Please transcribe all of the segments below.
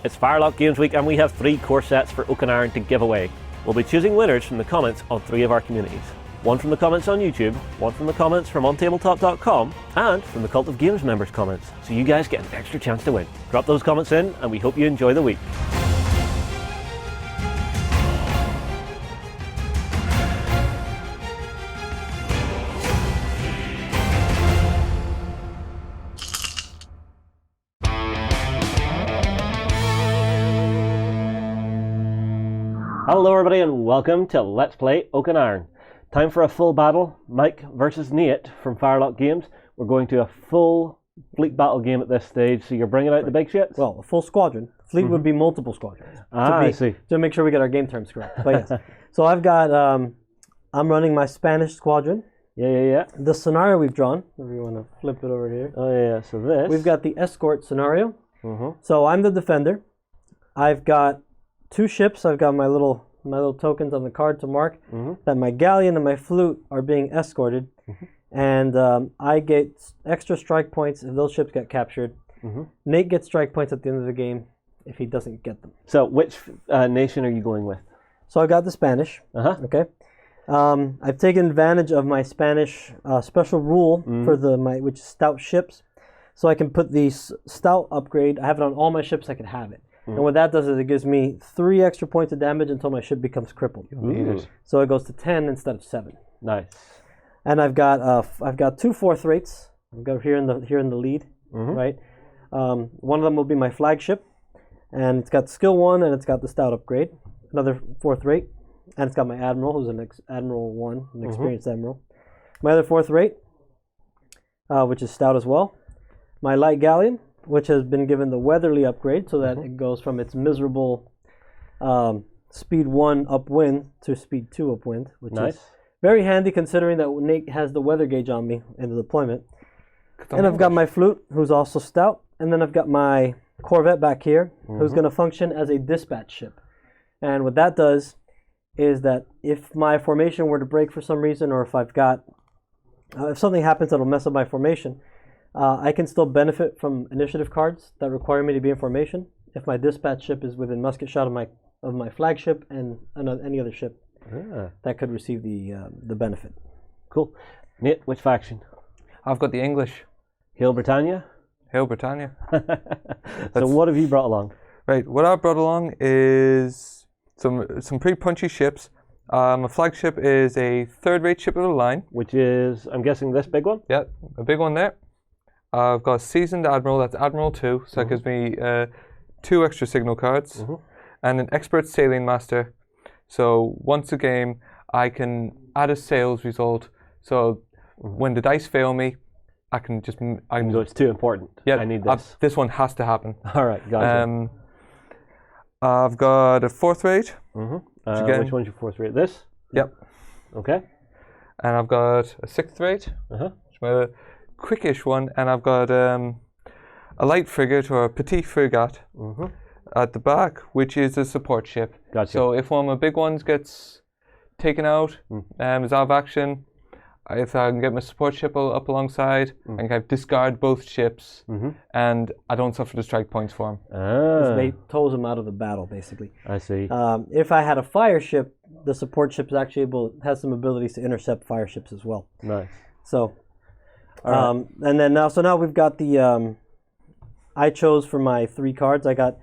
It's Firelock Games Week and we have 3 core sets for Oak and Iron to give away. We'll be choosing winners from the comments on 3 of our communities. One from the comments on YouTube, one from the comments from OnTableTop.com, and from the Cult of Games members' comments, so you guys get an extra chance to win. Drop those comments in and we hope you enjoy the week. Hello everybody and welcome to Let's Play Oak and Iron. Time for a full battle, Mike versus Nate from Firelock Games. We're going to a full fleet battle game at this stage, so you're bringing out the big ships? Well, a full squadron. Fleet would be multiple squadrons. I see. To make sure we get our game terms correct. But yes. So I've got, I'm running my Spanish squadron. Yeah. The scenario we've drawn, if you want to flip it over here. Oh yeah, so this. We've got the escort scenario. So I'm the defender. I've got 2 ships. I've got my little tokens on the card to mark that my galleon and my flute are being escorted, and I get extra strike points if those ships get captured. Nate gets strike points at the end of the game if he doesn't get them. So which nation are you going with? So I got the Spanish. Okay. I've taken advantage of my Spanish special rule for which is stout ships, so I can put the stout upgrade. I have it on all my ships. I can have it. And what that does is it gives me 3 extra points of damage until my ship becomes crippled. So it goes to 10 instead of 7. Nice. And I've got 2 4th rates. I've got here in the lead, right? One of them will be my flagship, and it's got skill 1 and it's got the stout upgrade. Another 4th rate, and it's got my admiral, who's an admiral 1, an experienced admiral. My other 4th rate, which is stout as well. My light galleon, which has been given the Weatherly upgrade, so that it goes from its miserable speed 1 upwind to speed 2 upwind, which is very handy considering that Nate has the weather gauge on me in the deployment. And I've got my flute, who's also stout, and then I've got my corvette back here, who's going to function as a dispatch ship. And what that does is that if my formation were to break for some reason, or if I've got if something happens that'll mess up my formation, I can still benefit from initiative cards that require me to be in formation if my dispatch ship is within musket shot of my flagship and any other ship that could receive the benefit. Cool. Nate, which faction? I've got the English. Hail Britannia? Hail Britannia. So what have you brought along? Right, what I've brought along is some pretty punchy ships. My flagship is a 3rd-rate ship of the line. Which is, I'm guessing, this big one? Yeah, a big one there. I've got a seasoned admiral, that's Admiral 2, so that gives me 2 extra signal cards, and an expert sailing master. So once a game, I can add a sails result. So when the dice fail me, I can just. So it's too important. Yeah, I need this. This one has to happen. All right, gotcha. I've got a 4th rate. Which one's your 4th rate? This? Yep. Okay. And I've got a 6th rate. Which is my quickish one, and I've got a light frigate or a petite frigate at the back, which is a support ship. Gotcha. So if one of my big ones gets taken out, is out of action, if I can get my support ship up alongside, I can kind of discard both ships, and I don't suffer the strike points for them. They tows them out of the battle, basically. I see. If I had a fire ship, the support ship is actually has some abilities to intercept fire ships as well. Nice. So. And then now we've got the I chose for my 3 cards. I got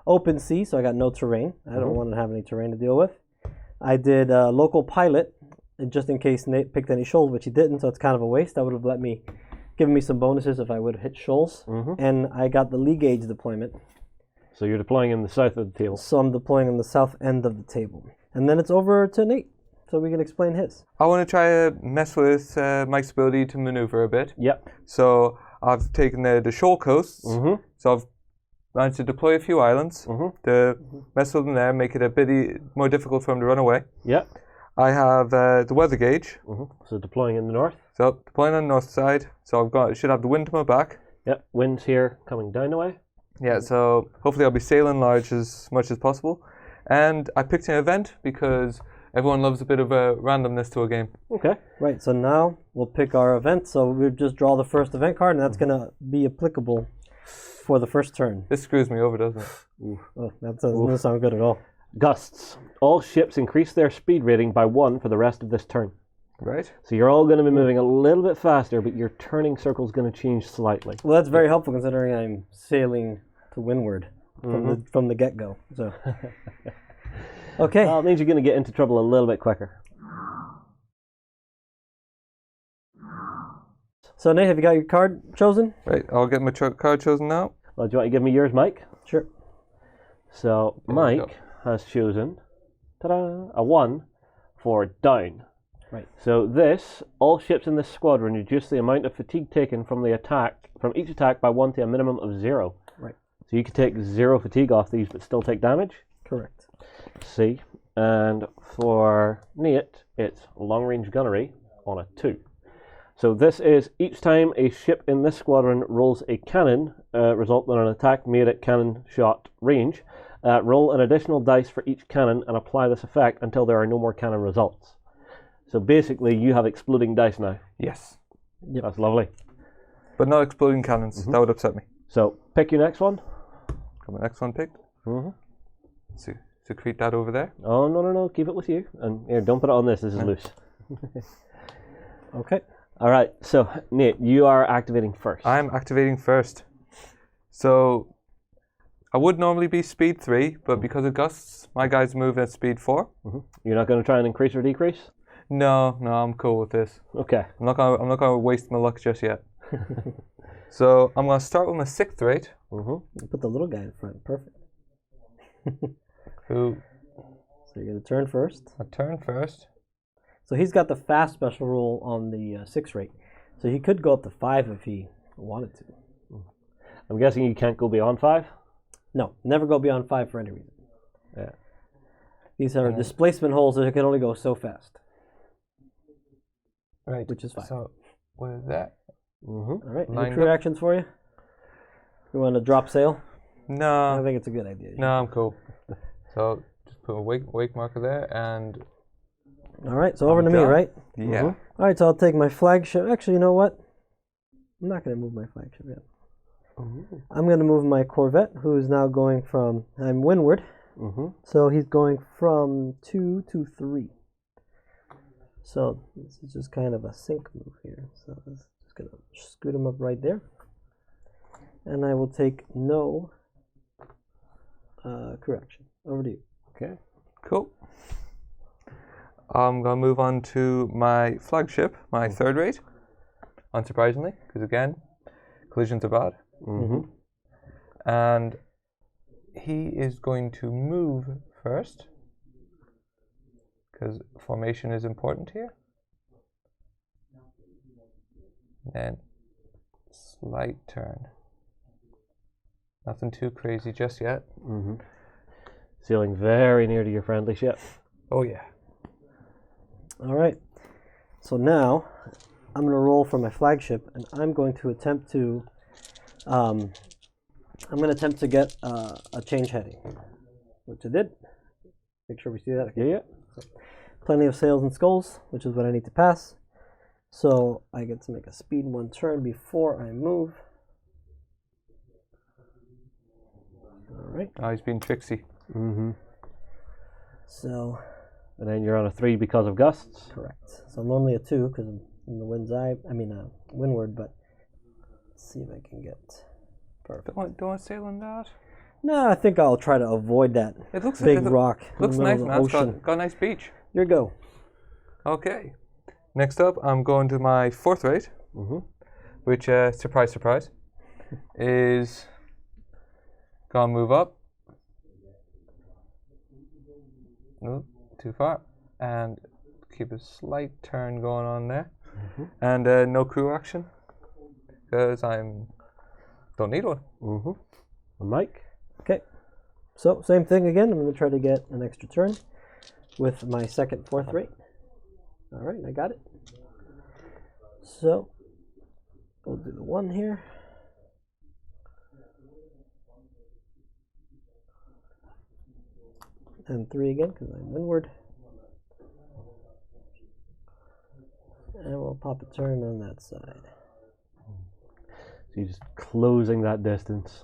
open sea, so I got no terrain. I don't want to have any terrain to deal with. I did local pilot, just in case Nate picked any shoals, which he didn't, so it's kind of a waste. That would have given me some bonuses if I would have hit shoals. And I got the lee gauge deployment. So you're deploying in the south of the table. So I'm deploying on the south end of the table. And then it's over to Nate, so we can explain his. I want to try to mess with Mike's ability to maneuver a bit. Yep. So I've taken the shoal coasts. So I've managed to deploy a few islands to mess with them there, make it a bit more difficult for them to run away. Yep. I have the weather gauge. So deploying in the north. So deploying on the north side. So should have the wind to my back. Yep. Wind's here coming down the way. Yeah. So hopefully I'll be sailing large as much as possible. And I picked an event because everyone loves a bit of a randomness to a game. Okay. Right, so now we'll pick our event. So we just draw the first event card, and that's going to be applicable for the first turn. This screws me over, doesn't it? Oh, that doesn't sound good at all. Gusts. All ships increase their speed rating by 1 for the rest of this turn. Right. So you're all going to be moving a little bit faster, but your turning circle is going to change slightly. Well, that's very helpful considering I'm sailing to windward from the get-go. So, okay. Well, it means you're going to get into trouble a little bit quicker. So, Nate, have you got your card chosen? Right. I'll get my card chosen now. Well, do you want to give me yours, Mike? Sure. So, Mike has chosen a 1 for down. Right. So this, all ships in this squadron reduce the amount of fatigue taken from each attack by 1 to a minimum of 0. Right. So you could take 0 fatigue off these but still take damage. Correct. C. And for Nate, it's long range gunnery on a 2. So this is each time a ship in this squadron rolls a cannon, resulting in an attack made at cannon shot range, roll an additional dice for each cannon and apply this effect until there are no more cannon results. So basically, you have exploding dice now. Yes. Yep. That's lovely. But not exploding cannons. That would upset me. So pick your next one. Got my next one picked. Secrete that over there. Oh, no. Keep it with you. And here, don't put it on this. This is loose. Okay. All right. So, Nate, you are activating first. I'm activating first. So, I would normally be speed 3, but because of gusts, my guys move at speed 4. You're not going to try and increase or decrease? No, I'm cool with this. Okay. I'm not gonna waste my luck just yet. So I'm gonna start with my 6th rate. You put the little guy in front. Perfect. Who? So you're gonna turn first. I turn first. So he's got the fast special roll on the 6 rate. So he could go up to 5 if he wanted to. I'm guessing you can't go beyond 5? No, never go beyond 5 for any reason. Yeah. These are displacement holes that can only go so fast. Right. Which is fine. So with that. All right. Any Lined crew up. actions for you? You want to drop sail? I No. think it's a good idea. No, I'm cool. So just put a wake marker there and. All right. So over to me, done. right? Yeah. All right. So I'll take my flagship. Actually, you know what? I'm not going to move my flagship yet. I'm going to move my Corvette, who is now going from. I'm windward. So he's going from 2 to 3. So this is just kind of a sync move here. So I'm just going to scoot him up right there. And I will take no correction. Over to you. Okay. Cool. I'm gonna move on to my flagship, my 3rd rate. Unsurprisingly, because again, collisions are bad. And he is going to move first, because formation is important here. Then slight turn. Nothing too crazy just yet. Sailing very near to your friendly ship. Oh yeah. All right. So now I'm going to roll for my flagship, and I'm going to attempt to get a change heading, which I did. Make sure we see that. Okay. Yeah. So, plenty of sails and sculls, which is what I need to pass. So I get to make a speed 1 turn before I move. All right. Oh, he's being tricksy. So. And then you're on a 3 because of gusts. Correct. So I'm normally a 2 because I'm in the windward, but let's see if I can get perfect. Don't want to sail on that. No, I think I'll try to avoid that It looks big rock. Looks in the nice, middle man. of It's the ocean. got a nice beach. Your go. Okay. Next up, I'm going to my 4th rate, which, surprise, surprise, is gonna move up. No, too far. And keep a slight turn going on there. And no crew action, because don't need one. Mike? Okay. So same thing again. I'm going to try to get an extra turn with my 2nd, 4th rate. All right, I got it. So we'll do the 1 here. And 3 again because I'm windward. And we'll pop a turn on that side. So you're just closing that distance.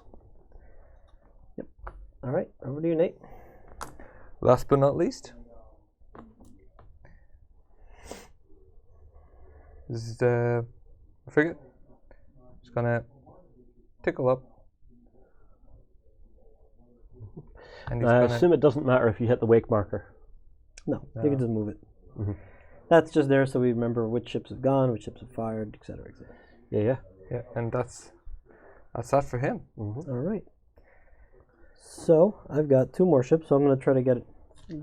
Yep. All right, over to you, Nate. Last but not least, this is the frigate. Just gonna tickle up. And he's I gonna, assume it doesn't matter if you hit the wake marker. No, you can just move it. That's just there so we remember which ships have gone, which ships have fired, etc., etc. Yeah. and that's that for him. All right. So I've got 2 more ships, so I'm going to try to do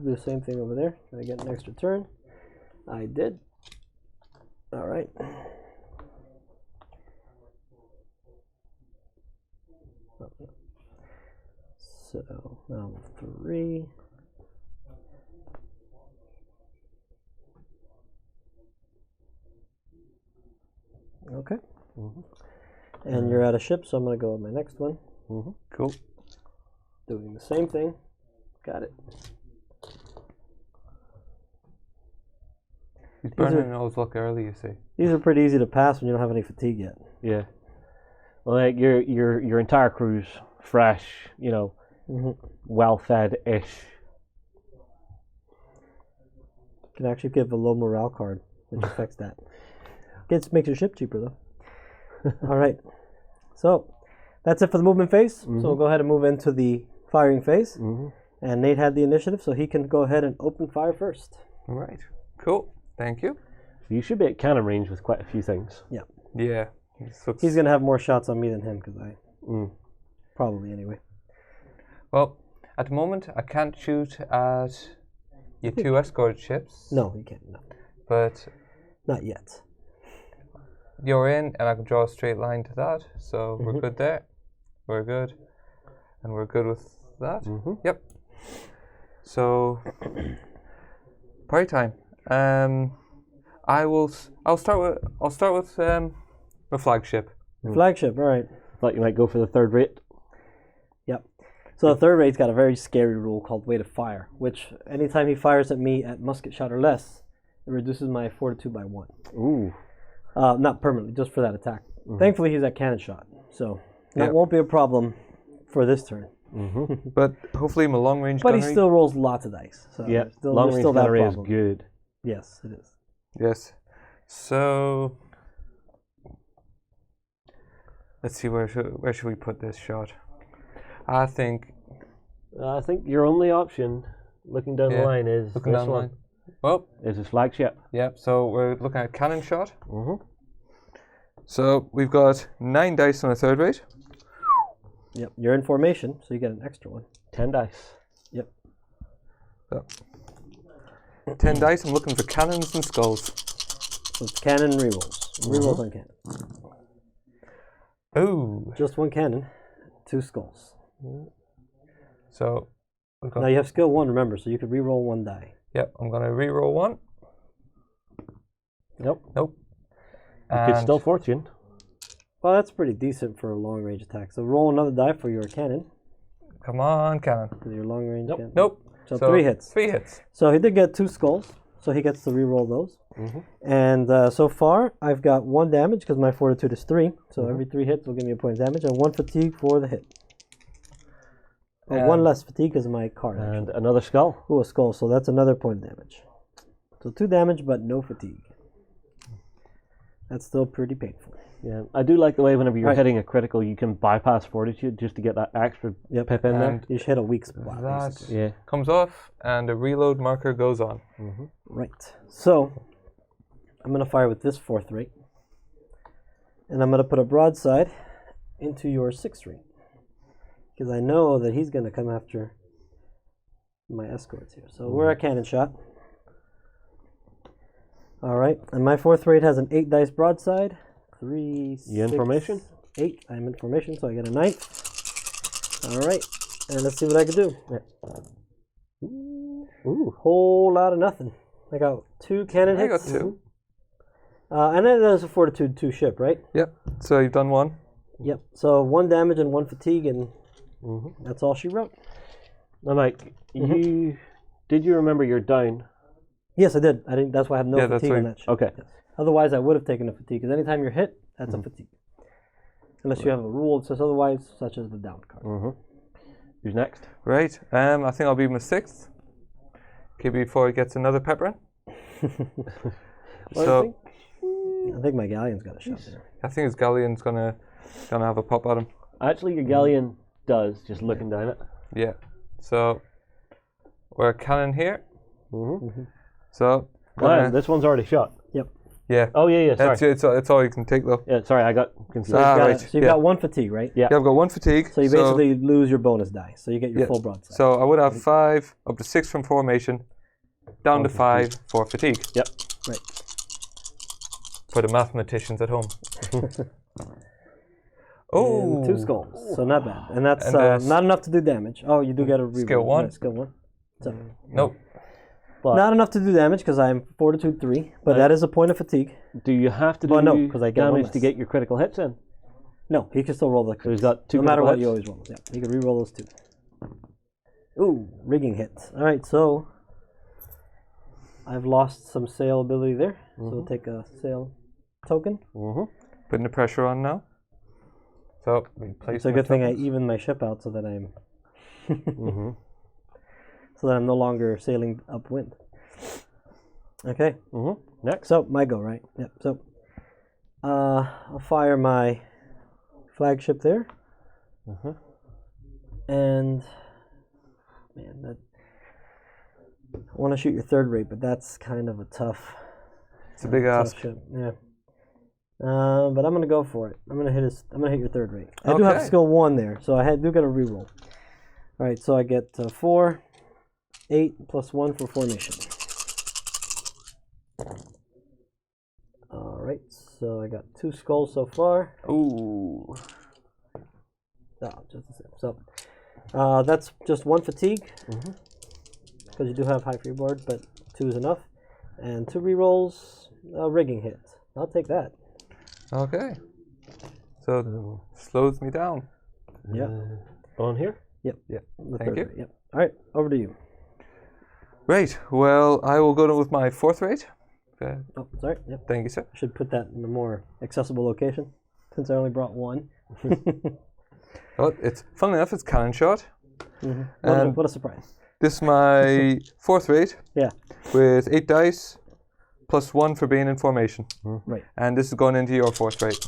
the same thing over there. Try to get an extra turn. I did. All right. So now 3. Okay. And you're out of ship, so I'm going to go with my next one. Cool. Doing the same thing. Got it. He's burning those luck early, you see. These are pretty easy to pass when you don't have any fatigue yet. Yeah. Well, like your entire crew's fresh, you know, well fed-ish. You can actually give a low morale card, which affects that. Makes your ship cheaper though. All right. So that's it for the movement phase. So we'll go ahead and move into the firing phase. And Nate had the initiative, so he can go ahead and open fire first. All right. Cool. Thank you. You should be at cannon range with quite a few things. Yeah. Yeah. He's going to have more shots on me than him, because probably anyway. Well, at the moment, I can't shoot at your 2 escort ships. No, you can't. No. But Not yet. you're in, and I can draw a straight line to that. So we're good there. We're good. And we're good with that. Yep. So, party time. I'll start with my flagship. Flagship, all right. Thought you might go for the third rate. Yep. So the third rate's got a very scary rule called weight of fire, which anytime he fires at me at musket shot or less, it reduces my fortitude by 1. Ooh. Not permanently, just for that attack. Thankfully, he's at cannon shot, so that won't be a problem for this turn. But hopefully my long range But gunnery. he still rolls lots of dice. So Yeah, there's long range still that gunnery is problem. good. Yes, it is. Yes. So let's see, where should we put this shot? I think your only option, looking down the line, is looking this down the one. line. Well, Is his flagship. yep. So we're looking at cannon shot. So we've got 9 dice on a third rate. Yep, you're in formation, so you get an extra one. 10 dice. Yep. So 10 dice. I'm looking for cannons and skulls. So it's cannon rerolls. Rerolls on cannon. Ooh. Just 1 cannon, 2 skulls. So we've got, Now you have skill 1, remember, so you could reroll 1 die. yep. I'm gonna reroll 1. Nope. Nope. You could And still fortune. Well, that's pretty decent for a long range attack. So roll another die for your cannon. come on, cannon. For your long range cannon. Nope. So 3 hits. 3 hits. So he did get 2 skulls, so he gets to reroll those. And so far, I've got 1 damage because my fortitude is 3. So every 3 hits will give me a point of damage, and 1 fatigue for the hit. Oh, 1 less fatigue because of my card. And another skull. Ooh, a skull, so that's another point of damage. So 2 damage, but no fatigue. That's still pretty painful. Yeah, I do like the way whenever you're Right. hitting a critical, you can bypass fortitude just to get that extra pip in there. And You should hit a weak spot. that basically. Yeah. comes off, and the reload marker goes on. Right. So I'm going to fire with this 4th rate. And I'm going to put a broadside into your 6th rate. Because I know that he's going to come after my escorts here. So we're at cannon shot. All right. And my 4th rate has an 8 dice broadside. 3, 6, You in formation? 8. I'm in formation, so I get a 9th. All right. And let's see what I can do. Ooh, whole lot of nothing. I got 2 cannon I got hits. 2. And then there's a fortitude 2 ship, right? Yep. So you've done 1. Yep. So 1 damage and 1 fatigue, and that's all she wrote. Now, Mike, did you remember you're down? Yes, I did. I didn't. That's why I have no Yeah, that's fatigue on right. that ship. Okay. Yes. Otherwise, I would have taken a fatigue. Because anytime you're hit, that's a fatigue. Unless you have a rule that says otherwise, such as the down card. Who's next? Right. I think I'll be my 6th. Before he gets another pepper in. So I think my galleon's got a shot there. I think his galleon's gonna have a pop at him. Actually, your galleon does, just looking down it. Yeah. So we're cannon here. Mm-hmm. So This one's already shot. Yep. yeah. Oh, yeah, sorry. It's all you can take though. Yeah, sorry, I got confused. So you've got 1 fatigue, right? Yeah. Yeah, I've got 1 fatigue. So you basically lose your bonus die. So you get your full broadside. So I would have 5 up to 6 from formation, down to 5 for fatigue. Yep. Right. For the mathematicians at home. And 2 skulls. So not bad. And that's not enough to do damage. Oh, you do get a reroll. Skill 1. Yeah, skill 1. So Nope. But not enough to do damage because I'm Fortitude 3, but that is a point of fatigue. do you have to do no, 'cause I get one damage less. to get your critical hits in? No, he can still roll the So he's got 2 no matter critical what hits? you always roll. Yeah, he can re-roll those 2. Ooh, rigging hit. All right, so I've lost some sail ability there. So we'll take a sail token. Mm-hmm. Putting the pressure on now. So replace. It's a good thing I even my ship out so that I'm Mm-hmm. so that I'm no longer sailing upwind. Okay. Mm-hmm. Next. So my go, right? Yep. So I'll fire my flagship there. And man, that I want to shoot your 3rd rate, but that's kind of a tough. It's a big ask. Ship. Yeah. But I'm gonna go for it. I'm gonna hit your 3rd rate. I do have Okay. skill 1 there, so I do get a reroll. All right, so I get 4, 8 plus 1 for formation. All right, so I got 2 skulls so far. Ooh. Oh, just the same. So that's just 1 fatigue because you do have high freeboard, but 2 is enough, and 2 rerolls. Rigging hit. I'll take that. Okay. So it slows me down. Yeah. On here? Yep. Yeah. The Thank 3rd you. rate, yep. All right, over to you. Right. Well, I will go with my 4th rate. Oh, sorry. Yep. Thank you, sir. I should put that in a more accessible location since I only brought 1. Well, it's funnily enough, it's cannon shot. What a surprise. This is my 4th rate. Yeah. With 8 dice, plus 1 for being in formation. Right. And this is going into your 4th rate.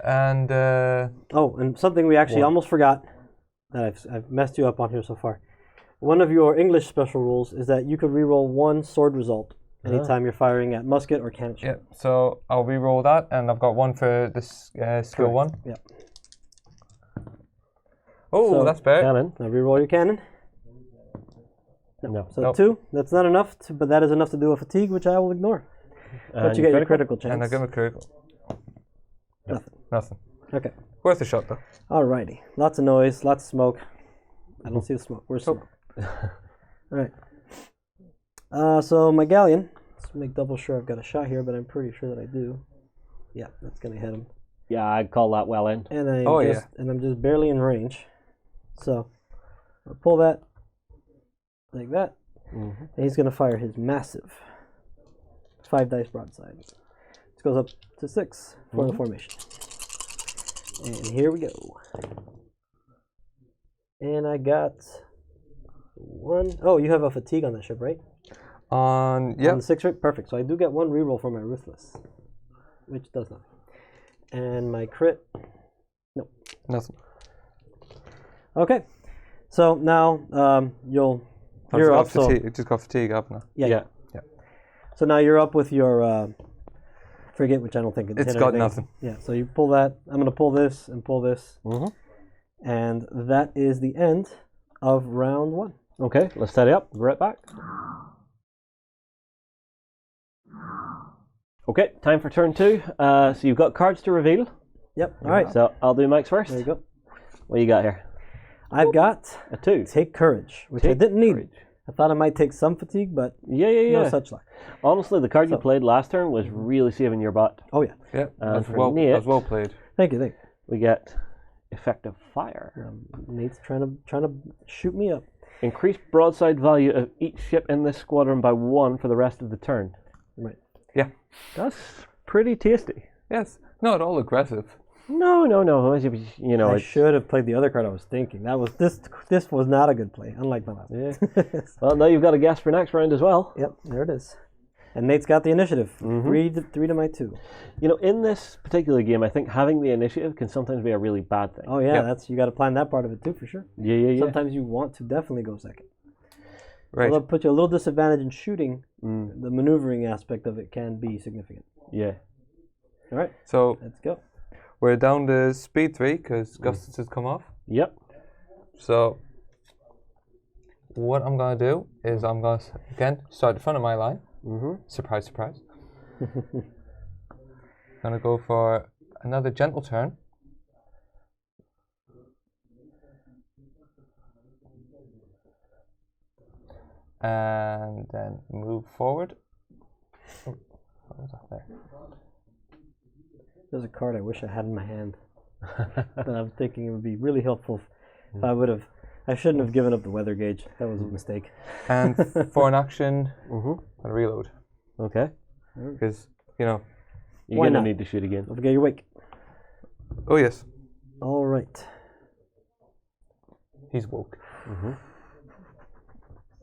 And And something we actually almost forgot that I've messed you up on here so far. One of your English special rules is that you could reroll 1 sword result anytime you're firing at musket or cannon shot. yeah, so I'll re-roll that, and I've got 1 for this skill 1. Yeah. Oh, So- that's better. Cannon. Now reroll your cannon. No. So Nope. 2. That's not enough, but that is enough to do a fatigue, which I will ignore. But you get your critical chance. And I give him a critical. Nothing. Okay. Worth a shot though. Alrighty. Lots of noise, lots of smoke. I don't see the smoke. Where's smoke? Alright. So my galleon. Let's make double sure I've got a shot here, but I'm pretty sure that I do. Yeah, that's gonna hit him. Yeah, I'd call that well in. And I'm just barely in range. So I'll pull that like that. And he's gonna fire his massive 5 dice broadside. This goes up to 6 for the formation. And here we go. And I got 1. Oh, you have a fatigue on that ship, right? On On the 6 rate? Perfect. So I do get 1 reroll for my Ruthless, which does nothing. And my crit. Nope. nothing. Okay. So now you're up. So, It just got fatigue up now. yeah. So now you're up with your frigate, which I don't think It's hit got anything. nothing. Yeah. So you pull that. I'm going to pull this and pull this. And that is the end of round 1. Okay, let's set it up. Be right back. Okay, time for turn 2. So you've got cards to reveal. Yep. All right. So I'll do Mike's first. There you go. What you got here? I've got A 2. Take Courage, which I Take didn't need. Courage. I thought I might take some fatigue, but Yeah. no such luck. Honestly, the card you So- played last turn was really saving your butt. Oh yeah. Yeah, And that's for Nate, well played. Thank you. we get effective fire. Nate's trying to shoot me up. Increase broadside value of each ship in this squadron by 1 for the rest of the turn. Right. Yeah. That's pretty tasty. Yes. Not at all aggressive. No. As you know, I it's, should have played the other card I was thinking. That was this was not a good play, unlike my last. yeah. Well, now you've got a guess for next round as well. Yep, there it is. And Nate's got the initiative. 3 to my 2. You know, in this particular game, I think having the initiative can sometimes be a really bad thing. Oh yeah, Yep. that's you got to plan that part of it too for sure. Yeah. Sometimes you want to definitely go second. Right. Although it puts you a little disadvantage in shooting. The maneuvering aspect of it can be significant. Yeah. All right, So let's go. we're down to speed 3 because Gustus has come off. Yep. So what I'm going to do is I'm going to, again, start the front of my line. Surprise, surprise. Going to go for another gentle turn. And then move forward. Oh, what was that there? There's a card I wish I had in my hand that I'm thinking it would be really helpful if I would have. I shouldn't have given up the weather gauge. That was a mistake. And for an action, I'll reload. Okay. Because, you know. You're Why going to not? need to shoot again. Don't forget your wake. Oh, yes. All right. He's woke.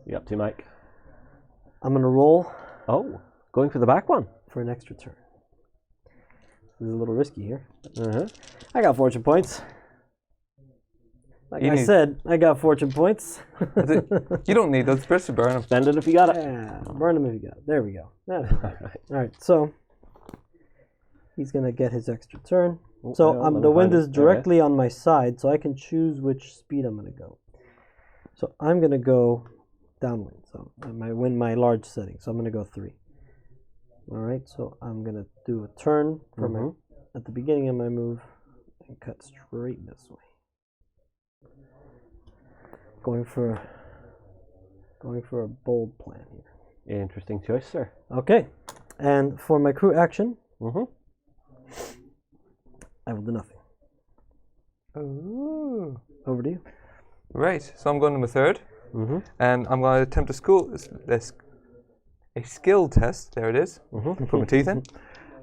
You up to, Mike? I'm going to roll Oh, going for the back one. for an extra turn. This is a little risky here. I got fortune points. Like You I need- said, I got fortune points. You don't need those. Press to burn them. Spend it if you got it. Yeah, burn him if you got it. There we go. All right, so he's going to get his extra turn. So hang on, let the me wind find is it. directly on my side, so I can choose which speed I'm going to go. So I'm going to go downwind. So my large setting. So I'm going to go 3. All right, so I'm going to do a turn for my at the beginning of my move and cut straight this way. Going for a bold plan here. Interesting choice, sir. Okay, and for my crew action, I will do nothing. Ooh. Over to you. Right, so I'm going to my third. And I'm going to attempt a skill test. There it is. Put my teeth in.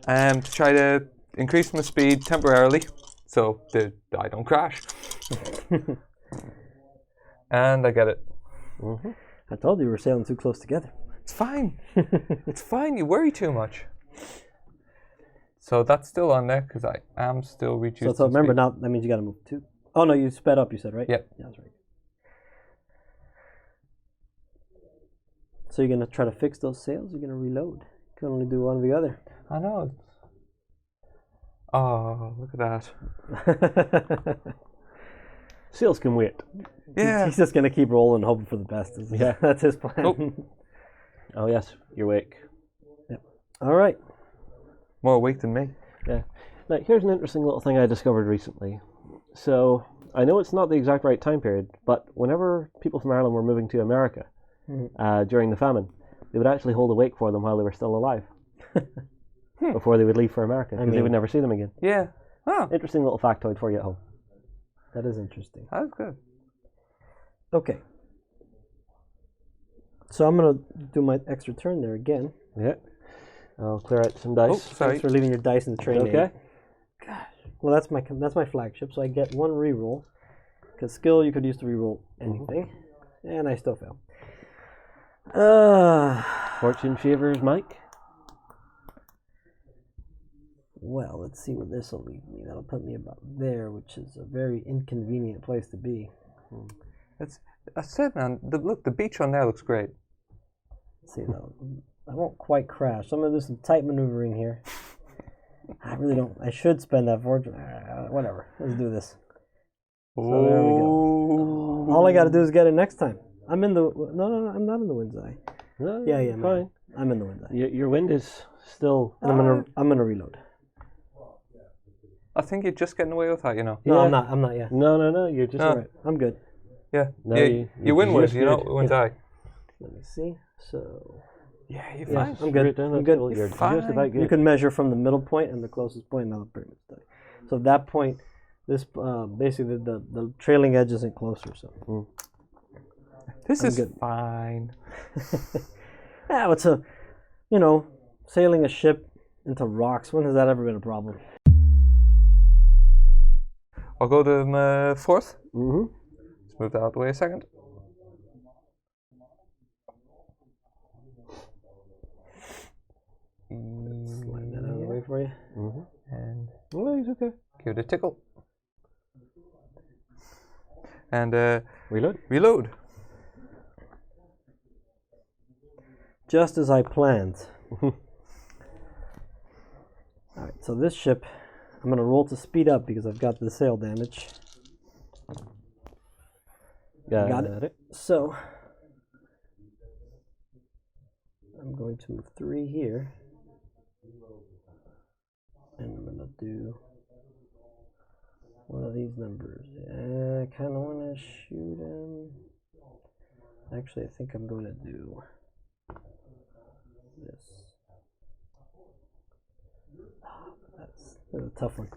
To try to increase my speed temporarily so that I don't crash. And I get it. I told you we were sailing too close together. It's fine. It's fine. You worry too much. So that's still on there because I am still reducing. So remember speed. now that means you got to move 2. Oh no, you sped up. You said right? Yep. Yeah, that's right. So you're gonna try to fix those sails. You're gonna reload. You can only do one or the other. I know. Oh, look at that. Sails can wait. Yeah. He's just gonna keep rolling, hoping for the best. Yeah. That's his plan. Oh. Oh, yes, you're awake. All right. More awake than me. Yeah. Now, here's an interesting little thing I discovered recently. So, I know it's not the exact right time period, but whenever people from Ireland were moving to America during the famine, they would actually hold a wake for them while they were still alive before they would leave for America, because they would never see them again. Yeah. Oh, Interesting little factoid for you at home. That is interesting. that's good. Okay. So I'm gonna do my extra turn there again. Yeah. I'll clear out some dice. Oh, sorry. Thanks for leaving your dice in the train. Okay. Gosh. Well, that's my flagship, so I get 1 reroll. Because skill you could use to reroll anything, and I still fail. Fortune favors Mike. Well, let's see what this will leave me. That'll put me about there, which is a very inconvenient place to be. I said, man. Look, the beach on there looks great. Let's see though. I won't quite crash. So I'm gonna do some tight maneuvering here. I really don't. I should spend that fortune. Whatever. Let's do this. So there we go. All I got to do is get it next time. I'm in the. No. I'm not in the wind's eye. No, Yeah. fine. I'm in the wind's eye. Your wind is still. And I'm gonna reload. I think you're just getting away with that, you know. No, Yeah. I'm not yet. No. You're just. No. All right. I'm good. Yeah. No, you you win with just it, you know. good. It won't die. Let me see. So Yeah, you're yeah, fine. I'm good. Down I'm that good. table, You're fine. just about good. You can measure from the middle point and the closest point, and that'll pretty much die. So at that point, this basically the trailing edge isn't closer. So This I'm is good. fine. yeah, it's sailing a ship into rocks. When has that ever been a problem? I'll go to my 4th. Mm-hmm. Let's move that out the way a second. Slide that out of the way for you. Mm-hmm. And Oh, he's okay. give it a tickle. And Reload. reload. Just as I planned. Alright, so this ship, I'm going to roll to speed up because I've got the sail damage. Got it. So, I'm going to move 3 here. And I'm going to do one of these numbers. I kind of want to shoot him. Actually, I think I'm going to do this. That's a tough one.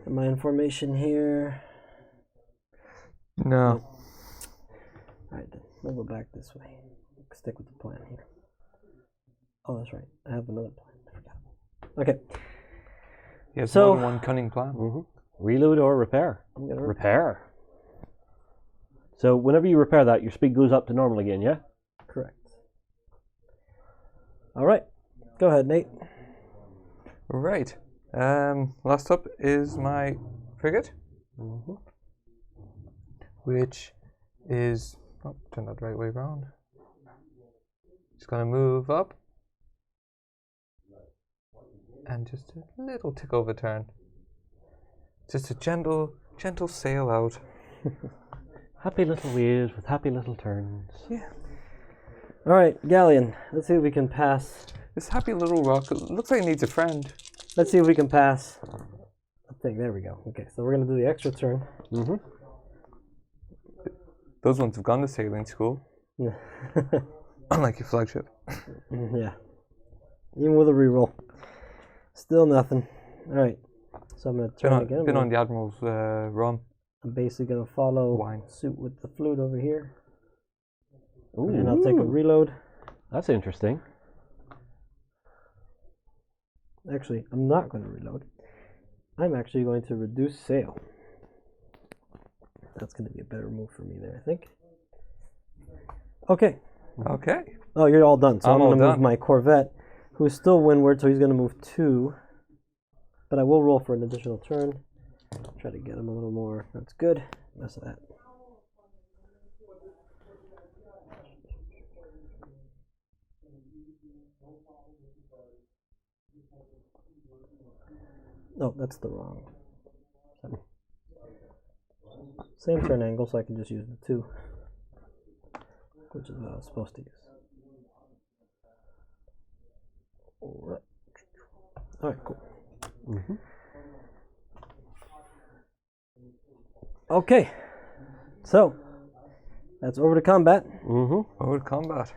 Am I in formation here? No. Alright, then we'll go back this way. Stick with the plan here. Oh, that's right. I have another plan. I forgot. Okay. Yes, So- more than one cunning plan. Mm-hmm. Reload or repair. I'm gonna Repair. So whenever you repair that, your speed goes up to normal again, yeah? correct. Alright. Go ahead, Nate. Right. Last up is my frigate, which is turn that the right way around. It's gonna move up and just a little tick over turn. Just a gentle sail out. Happy little waves with happy little turns. Yeah. Alright, Galleon. Let's see if we can pass. This happy little rock looks like it needs a friend. Let's see if we can pass. I think, there we go. Okay, so we're going to do the extra turn. Mm-hmm. Those ones have gone to sailing school, Yeah. unlike your flagship. Yeah. Even with a reroll. Still nothing. Alright. So I'm going to turn again. Been on the Admiral's run. I'm basically going to follow Wine. suit with the flute over here. Ooh. And I'll take a reload. That's interesting. Actually, I'm not going to reload. I'm actually going to reduce sail. That's going to be a better move for me there, I think. Okay. Okay. Oh, you're all done. So I'm I'm going all to move done. my Corvette, who is still windward, so he's going to move 2. But I will roll for an additional turn. Try to get him a little more. That's good. Mess of that. No, that's the wrong. Same turn angle, so I can just use the 2, which is what I was supposed to use. Alright. Alright, cool. Mm-hmm. Okay. So, that's over to combat. Mm-hmm. Over to combat.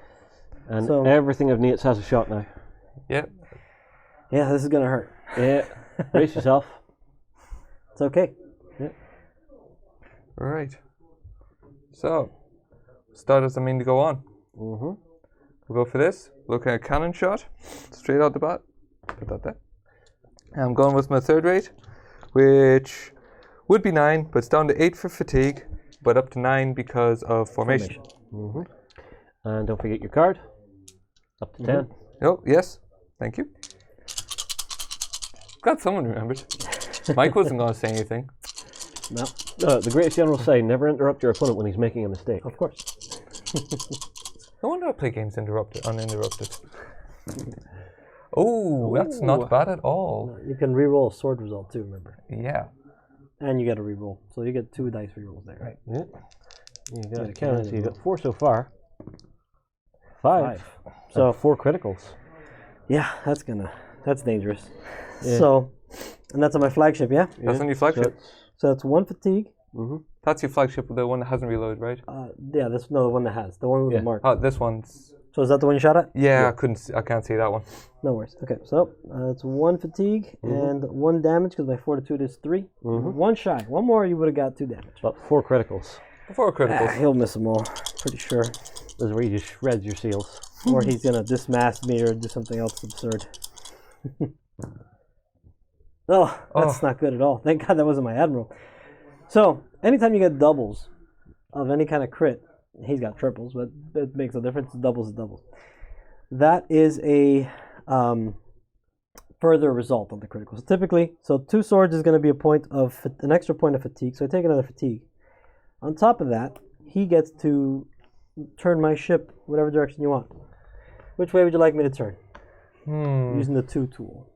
And So- everything of Nate's has a shot now. Yep. Yeah, this is going to hurt. Yeah. Brace yourself. It's okay. Right. So, starters I mean to go on. Mm-hmm. We'll go for this. Looking at cannon shot. Straight out the bat. Put that there. I'm going with my 3rd rate, which would be 9, but it's down to 8 for fatigue, but up to 9 because of formation. Mm-hmm. And don't forget your card. Up to 10. Oh, yes. Thank you. Glad someone remembered. Mike wasn't going to say anything. No, The greatest generals say, never interrupt your opponent when he's making a mistake. of course. No wonder I play games uninterrupted. Oh, that's not bad at all. You can re-roll a sword result too, remember. Yeah. And you get a re-roll. So you get 2 dice re-rolls there. Right. Yeah. You got Yeah, a cannon, so you cannon. got 4 so far. 5. So, So 4 criticals. yeah, that's dangerous. Yeah. So, and that's on my flagship, yeah? That's on your flagship. So that's 1 fatigue. Mm-hmm. That's your flagship, the one that hasn't reloaded, right? Yeah, that's no, the one that has. The one with Yeah. the mark. Oh, this one's... So is that the one you shot at? Yeah, I can't see that one. No worries. Okay, so it's 1 fatigue and 1 damage because my fortitude is 3. 1 shy. 1 more, you would have got 2 damage. But 4 criticals. 4 criticals. He'll miss them all, pretty sure. This is where you just shred your seals. Or he's gonna dismast me or do something else absurd. Oh, that's not good at all. Thank God that wasn't my admiral. So anytime you get doubles of any kind of crit, he's got triples, but it makes no difference. Doubles is doubles. That is a further result of the critical. So typically, 2 swords is going to be an extra point of fatigue. So I take another fatigue. On top of that, he gets to turn my ship whatever direction you want. Which way would you like me to turn? Using the 2 tool.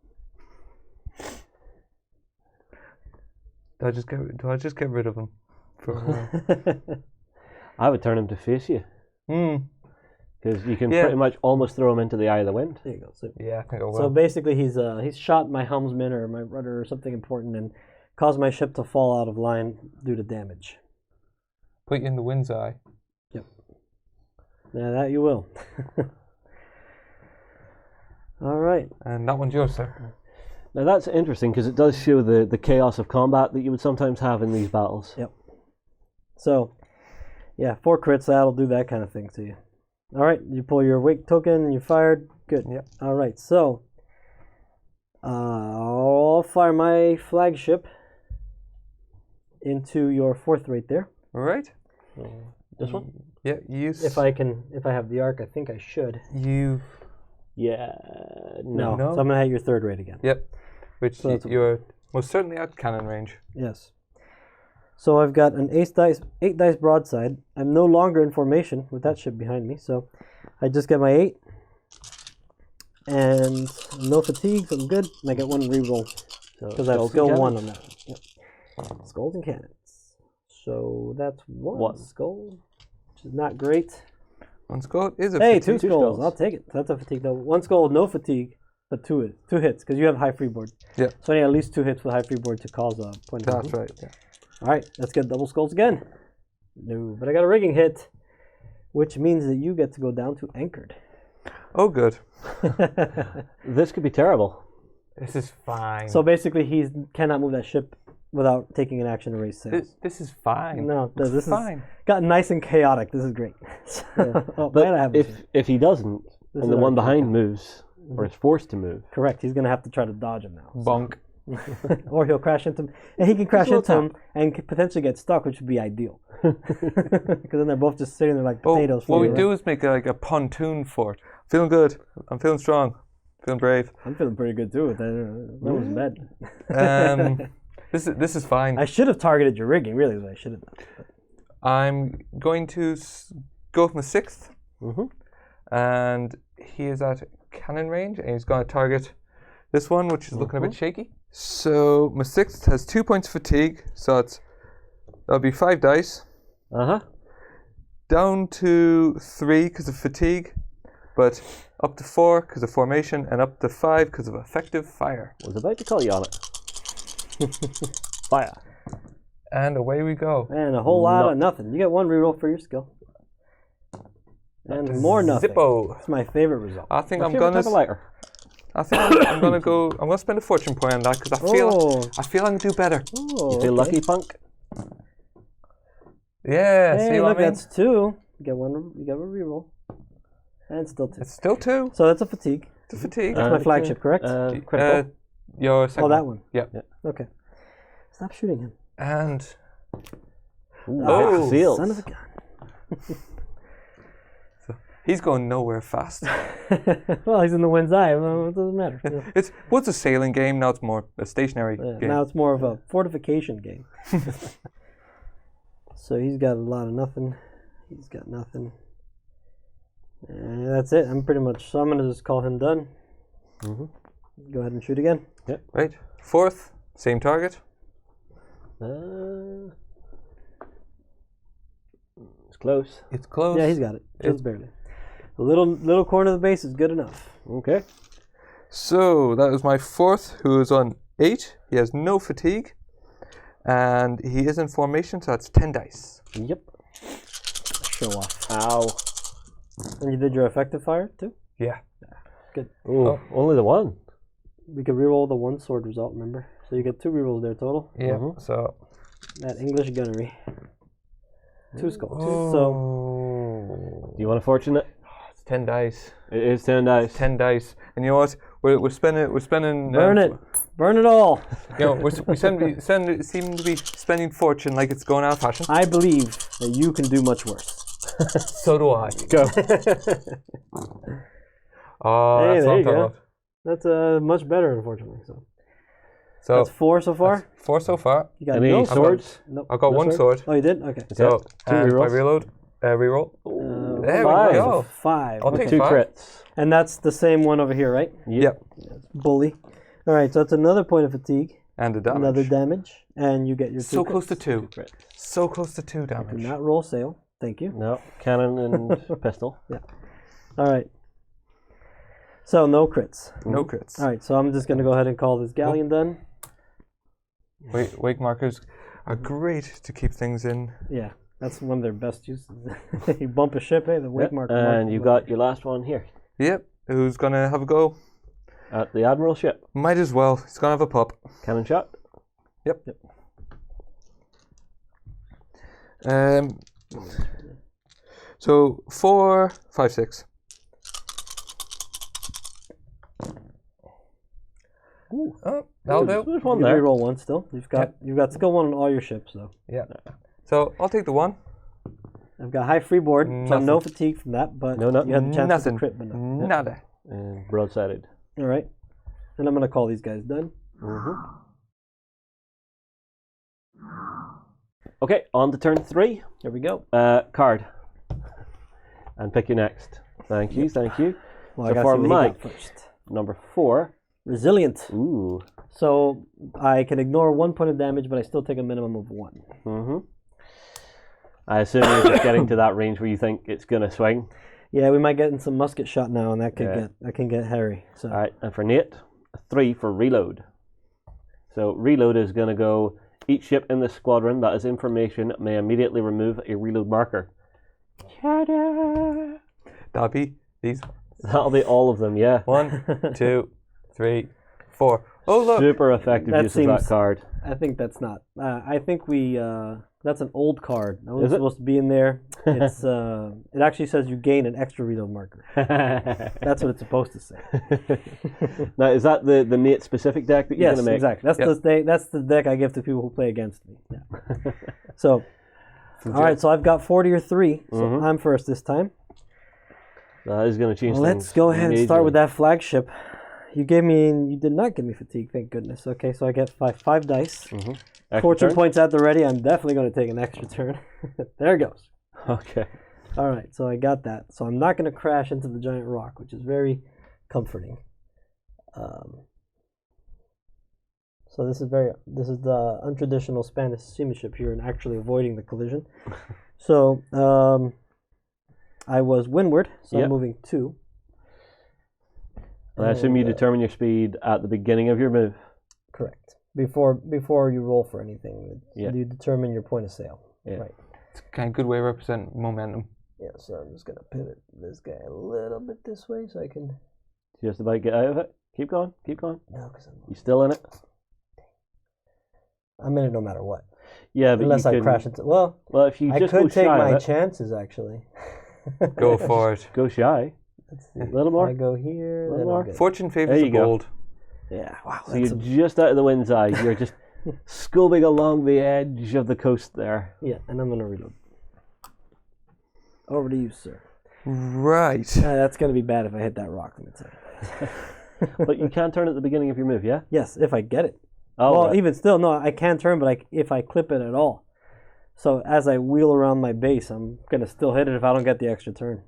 Do I just get rid of him? I would turn him to face you. Because you can pretty much almost throw him into the eye of the wind. There you go. So, Yeah, I think I will. so basically, he's shot my helmsman or my rudder or something important and caused my ship to fall out of line due to damage. Put you in the wind's eye. Yep. Yeah, that you will. All right. And that one's yours, sir. Now that's interesting because it does show the chaos of combat that you would sometimes have in these battles. Yep. So, yeah, 4 crits, that'll do that kind of thing to you. All right, you pull your wake token and you fired. Good. Yep. All right, so I'll fire my flagship into your 4th right there. All right. This one? Yeah, use. If I have the arc, I think I should. You. Yeah. No. No. So I'm gonna hit your 3rd rate again. Yep. Which So that's you're most certainly at cannon range. Yes. So I've got an 8 dice broadside. I'm no longer in formation with that ship behind me, so I just get my 8 and no fatigue, so I'm good. And I get 1 reroll because I have skill 1 on that. Yep. Skulls and cannons. So that's 1 skull, which is not great. 1 skull is a Hey, fatigue. 2 skulls. I'll take it. That's a fatigue though. 1 skull, no fatigue, but 2 hits because you have high freeboard. Yeah. So I need at least 2 hits with high freeboard to cause a point of That's right. Yeah. All right, let's get double skulls again. No, but I got a rigging hit, which means that you get to go down to anchored. Oh, good. This could be terrible. This is fine. So basically, he cannot move that ship without taking an action to raise sails. This is fine. No, this is fine. Got nice and chaotic. This is great. Oh, But man, I have if he doesn't, This and is the our one turn. behind moves, or is forced to move, correct, he's gonna have to try to dodge him now. Bonk. Or he'll crash into him, and he can crash a into little him and could potentially get stuck, which would be ideal. Because then they're both just sitting there like potatoes. What we floating do around. is make a pontoon fort. Feeling good. I'm feeling strong. Feeling brave. I'm feeling pretty good too. That was bad. This is fine. I should have targeted your rigging. Really, is what I should have done. I'm going to go with my 6th, and he is at cannon range, and he's going to target this one, which is looking a bit shaky. So my 6th has 2 points of fatigue, so that'll be 5 dice. Down to 3 because of fatigue, but up to 4 because of formation, and up to 5 because of effective fire. was about to call you on it. Fire. And away we go. And a whole lot of nothing. You get 1 reroll for your skill. And more nothing. Zippo. It's my favorite result. I think I'm Favorite gonna. type of lighter. I think I'm gonna go. I'm gonna spend a fortune point on that because I feel I can do better. Oh, You feel lucky, punk? Yeah. Hey, see what look, I mean? that's 2. You get 1. You get a reroll. And still 2. It's still 2. So that's a fatigue. It's a fatigue. That's my flagship, correct? Critical. Your second. Oh, that one. Yeah. Okay. Stop shooting him. And Ooh, Oh, seals. Son of a gun. he's going nowhere fast. Well, he's in the wind's eye. Well, it doesn't matter. Yeah. It was a sailing game. Now it's more a stationary game. Now it's more of a fortification game. So he's got a lot of nothing. He's got nothing. And that's it. I'm pretty much. So I'm gonna just call him done. Go ahead and shoot again. Right. 4th, same target. It's close. It's close. Yeah, he's got it. Just barely. A little corner of the base is good enough. Okay. So that was my 4th, who is on 8. He has no fatigue, and he is in formation, so that's 10 dice. Yep. Show off. Ow. And you did your effective fire too? Yeah. Good. Ooh, only the one. We could reroll the 1 sword result, remember? So you get 2 rerolls there total. Yeah. So. That English gunnery. 2 skull. Oh. So Do you want a fortunate? It's 10 dice. It is 10 dice. 10 dice. And you know what? We're spending. burn it. Burn it all. You know, we seem to be spending fortune like it's going out of fashion. I believe that you can do much worse. So do I. Go. Oh, Hey, that's there what you I'm talking go. about. That's much better, unfortunately. So that's 4 so far. 4 so far. You got Any no swords? Nope. I've got No 1 sword. Oh, you did? Okay. So Two if I rerolls. reload, reroll. There we Five. go. 5. I'll Okay. take 2 5. crits. And that's the same one over here, right? Yep. Bully. All right, so that's another point of fatigue. And the damage. Another damage. And you get your 2 So crits. close to 2. 2 crits. So close to 2 Do damage. not roll sail. Thank you. No, cannon and pistol. All right. So no crits. No crits. All right, so I'm just going to go ahead and call this galleon done. Wake markers are great to keep things in. Yeah, that's one of their best uses. You bump a ship, the wake marker. And you got your last one here Yep. Who's going to have a go? at the Admiral ship. Might as well. He's going to have a pup. Cannon shot. Yep. So 4, 5, 6. Ooh. Oh, that'll do. There's You one can there. reroll one still. You've got skill 1 on all your ships, though. Yeah. So I'll take the 1. I've got high freeboard, so Nothing. no fatigue from that, but No, nothing. you have the chance Nothing. to crit, but no. Nada. And broadsided. All right. And I'm going to call these guys done. Okay, on to turn 3. Here we go. Card. And pick your next. Thank you, thank you. Well, So I got for to see what he got Mike. first. Number 4. Resilient. Ooh. So I can ignore 1 point of damage, but I still take a minimum of 1. I assume you're just getting to that range where you think it's going to swing. Yeah, we might get in some musket shot now, and that could Yeah. that can get hairy. So All right, and for Nate, a 3 for reload. So reload is going to go, each ship in the squadron that has information may immediately remove a reload marker. That'll be these. That'll be all of them, yeah. 1, 2, 3, 4. Oh, look. Super effective That use of that seems- card. I think that's not. I think we. That's an old card. That wasn't Is it? supposed to be in there. It's. It actually says you gain an extra reload marker. That's what it's supposed to say. Now, is that the Nate specific deck that you're Yes, going to make? exactly. That's the deck I give to people who play against me. Yeah. So, all right. So I've got 40 or 3. So I'm first this time. That is going to change Let's things go ahead and start majorly. with that flagship. You did not give me fatigue, thank goodness. Okay, so I get five dice. Extra Fortune turn? points at the ready. I'm definitely going to take an extra turn. There it goes. Okay. All right, so I got that. So I'm not going to crash into the giant rock, which is very comforting. So this is the untraditional Spanish seamanship here and actually avoiding the collision. So I was windward, so Yep. I'm moving 2. And I assume you determine your speed at the beginning of your move. Correct. Before you roll for anything, Yeah. you determine your point of sail. Yeah. Right. It's a kind of good way to represent momentum. Yeah, so I'm just gonna pivot this guy a little bit this way so I can. Just about get out of it. Keep going, keep going. No, because You still in it? I'm in it no matter what. Yeah, but Unless you I could, crash into. Well, Well, if you I just go could take shy my of it, chances actually. Go for it. go shy. Let's see. A little If more. I go here. Little Then more. I'm good. Fortune favors There the you go. bold. Yeah. Wow. So That's you're just out of the wind's eye. You're just scoping along the edge of the coast there. yeah, and I'm gonna reload. Over to you, sir. Right. That's gonna be bad if I hit that rock. Let me tell you. But you can turn at the beginning of your move, yeah? Yes, if I get it. Oh, Well, right. even still, no, I can turn, but if I clip it at all. So as I wheel around my base, I'm gonna still hit it if I don't get the extra turn.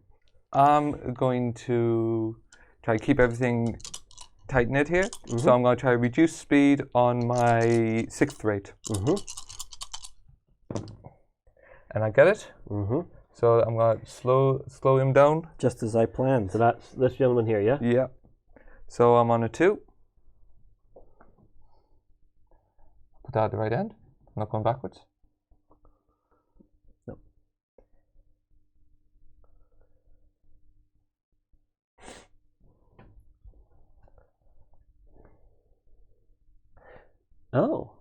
I'm going to try to keep everything tight knit here. So I'm going to try to reduce speed on my 6th rate. And I get it. So I'm going to slow him down. Just as I planned. So that's this gentleman here, yeah? Yeah. So I'm on a 2. Put that at the right end. I'm not going backwards. No. Oh.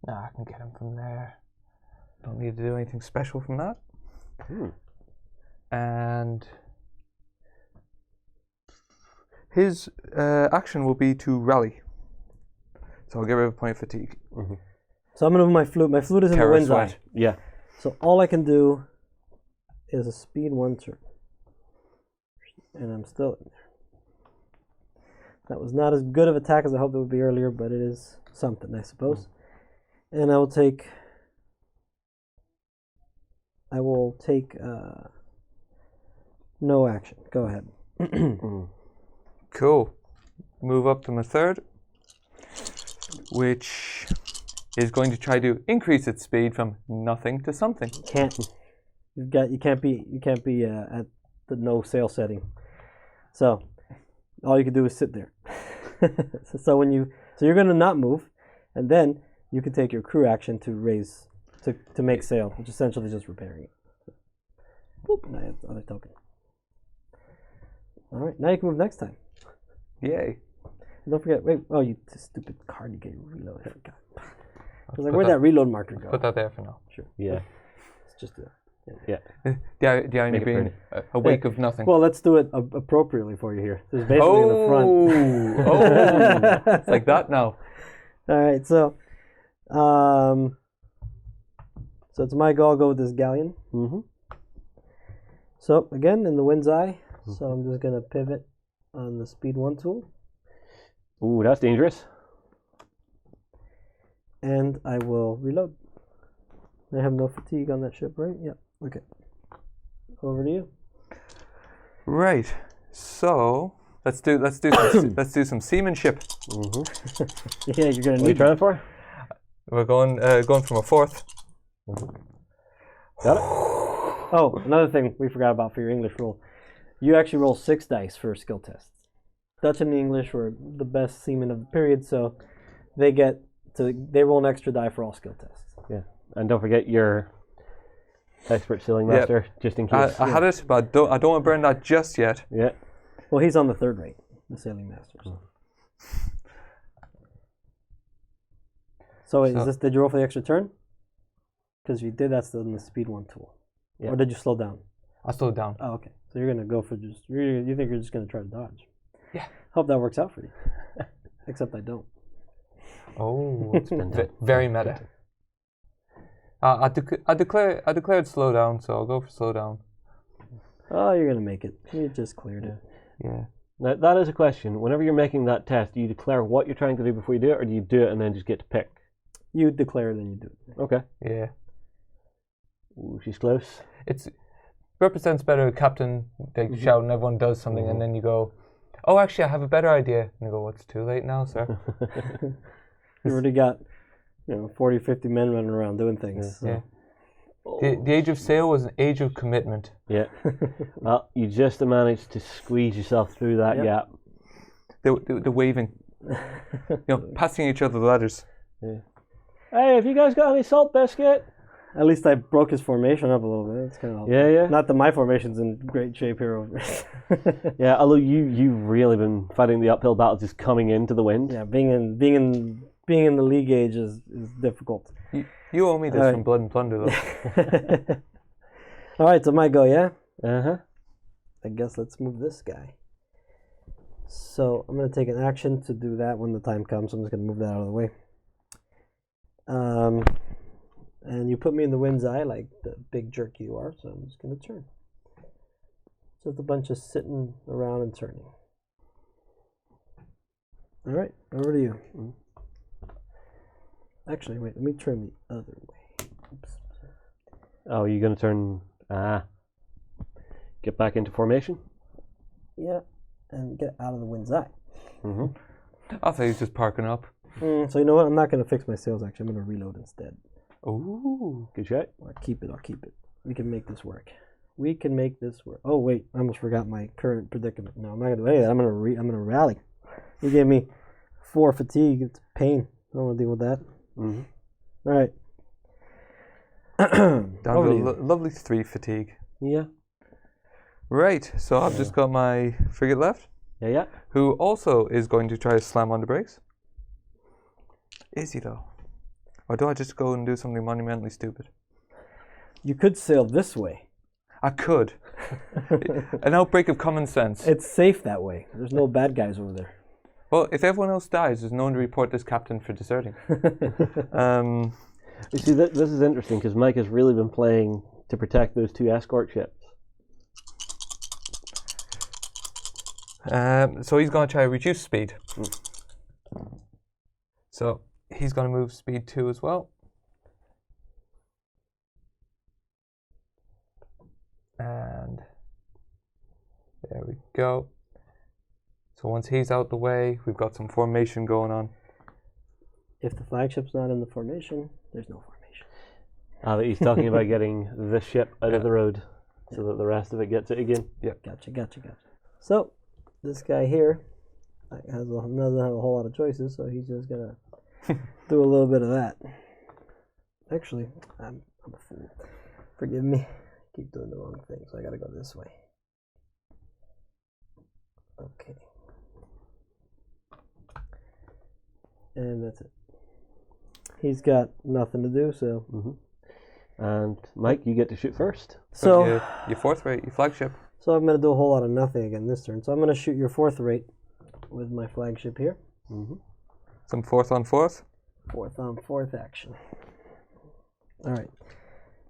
Nah, I can get him from there. Don't need to do anything special from that. And his action will be to rally. So I'll get rid of a point of fatigue. So I'm gonna move my flute. My flute is in the Terror wind's sweat. eye. Yeah. So all I can do is a speed 1 turn. And I'm still in there. That was not as good of attack as I hoped it would be earlier, but it is something, I suppose. And I will take no action. Go ahead. Cool. Move up to my third, which is going to try to increase its speed from nothing to something. You can't be at the no sail setting. So all you can do is sit there. so you're gonna not move, and then you can take your crew action to raise to make sail, which is essentially just repairing it. Boop, now you have the other token. All right, now you can move next time. Yay. And don't forget, you stupid card you get reload. I forgot. I was like, where'd that reload marker go? Put that there for now. Sure. Yeah. It's just The irony being a wake of nothing. Well, let's do it appropriately for you here. This is basically in the front. Oh, it's like that now. All right, so it's my go. I'll go with this galleon. So again, in the wind's eye. So I'm just gonna pivot on the speed 1 tool. Ooh, that's dangerous. And I will reload. I have no fatigue on that ship, right? Yeah. Okay. Over to you. Right. So let's do some seamanship. Yeah, you're gonna What are you need. trying for? We're going from a fourth. Got it? Oh, another thing we forgot about for your English roll. You actually roll 6 dice for skill tests. Dutch and English were the best seamen of the period, so they roll an extra die for all skill tests. Yeah. And don't forget your expert sailing master, just in case. I had it, but I don't want to burn that just yet. Yeah. Well, he's on the 3rd rate, the sailing master. So did you roll for the extra turn? Because if you did, that's the speed 1 tool. Yeah. Or did you slow down? I slowed down. Oh, okay. So you're gonna go for you think you're just gonna try to dodge? Yeah. Hope that works out for you. Except I don't. Oh, it's very meta. I declared slow down, so I'll go for slow down. Oh, you're gonna make it. You just cleared it. Yeah. Now, that is a question. Whenever you're making that test, do you declare what you're trying to do before you do it, or do you do it and then just get to pick? You declare, then you do it. Okay. Yeah. Ooh, she's close. It represents better a captain. They shout and everyone does something, and then you go, "Oh, actually, I have a better idea." And you go, "Well, it's too late now, sir." You already got 40, 50 men running around doing things. So. Yeah. The age of sail was an age of commitment. Yeah. Well, you just managed to squeeze yourself through that gap. The waving. Passing each other the ladders. Yeah. Hey, have you guys got any salt biscuit? At least I broke his formation up a little bit. It's kind of helpful. Yeah. Not that my formation's in great shape here. Over. Yeah, although you've really been fighting the uphill battle just coming into the wind. Yeah, being in the lee gauge is difficult. You owe me this from Blood and Plunder, though. All right, so my go, yeah? Uh-huh. I guess let's move this guy. So I'm going to take an action to do that when the time comes. I'm just going to move that out of the way. And you put me in the wind's eye like the big jerk you are, so I'm just going to turn. Just a bunch of sitting around and turning. All right, over to you. Actually, wait, let me turn the other way. Oops. Oh, you're going to turn... Get back into formation? Yeah, and get out of the wind's eye. I thought he was just parking up. So you know what? I'm not going to fix my sails, actually. I'm going to reload instead. Ooh, good shot. I'll keep it. We can make this work. Oh, wait, I almost forgot my current predicament. No, I'm not going to do any of that. I'm going to rally. You gave me 4 fatigue. It's pain. I don't want to deal with that. All right. Down to lovely 3 fatigue. Yeah. Right, so I've just got my frigate left. Yeah. Who also is going to try to slam on the brakes. Is he, though? Or do I just go and do something monumentally stupid? You could sail this way. I could. An outbreak of common sense. It's safe that way. There's no bad guys over there. Well, if everyone else dies, there's no one to report this captain for deserting. You see, this is interesting because Mike has really been playing to protect those 2 escort ships. So he's going to try to reduce speed. So he's going to move speed 2 as well. And there we go. So once he's out the way, we've got some formation going on. If the flagship's not in the formation, there's no formation. But he's talking about getting this ship out of the road so that the rest of it gets it again. Yeah. Gotcha. So, this guy here doesn't have a whole lot of choices, so he's just gonna do a little bit of that. Actually, I'm a fool. Forgive me. Keep doing the wrong thing, so I gotta go this way. Okay. And that's it. He's got nothing to do, so. And Mike, you get to shoot first. So your 4th rate, your flagship. So I'm going to do a whole lot of nothing again this turn. So I'm going to shoot your 4th rate with my flagship here. Some 4th on 4th. 4th on 4th action. All right.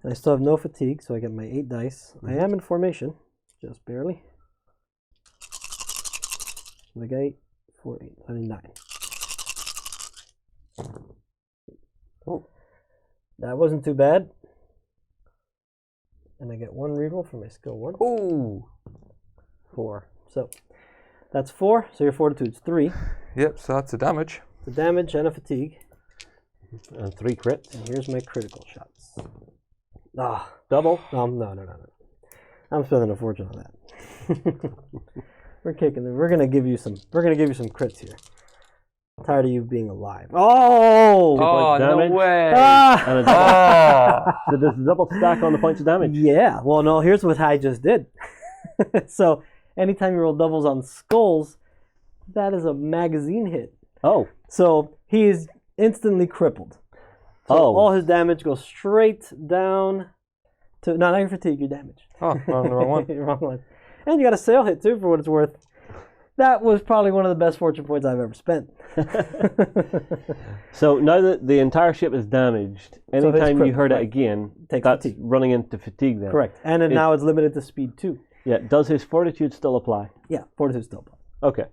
And I still have no fatigue, so I get my 8 dice. I am in formation, just barely. I got 8, 4, 8, I need 9. Oh, that wasn't too bad. And I get 1 reroll for my skill 1. Ooh. 4. So that's 4. So your fortitude's 3. Yep, so that's the damage. The damage and a fatigue. And 3 crits. And here's my critical shots. Double? No. I'm spending a fortune on that. We're kicking it. We're gonna give you some crits here. I'm tired of you being alive. Oh! Oh, no damage. way! And a double. So there's a double stack on the points of damage. Yeah. Well, no. Here's what I just did. So anytime you roll doubles on skulls, that is a magazine hit. Oh. So he is instantly crippled. So all his damage goes straight down to not your fatigue, your damage. Oh, on the wrong one. Wrong one. And you got a sail hit too, for what it's worth. That was probably one of the best fortune points I've ever spent. So now that the entire ship is damaged, anytime you hurt it again, that's fatigue. running into fatigue then. Correct. And then now it's limited to speed 2. Yeah. Does his fortitude still apply? Yeah, fortitude still applies. Okay.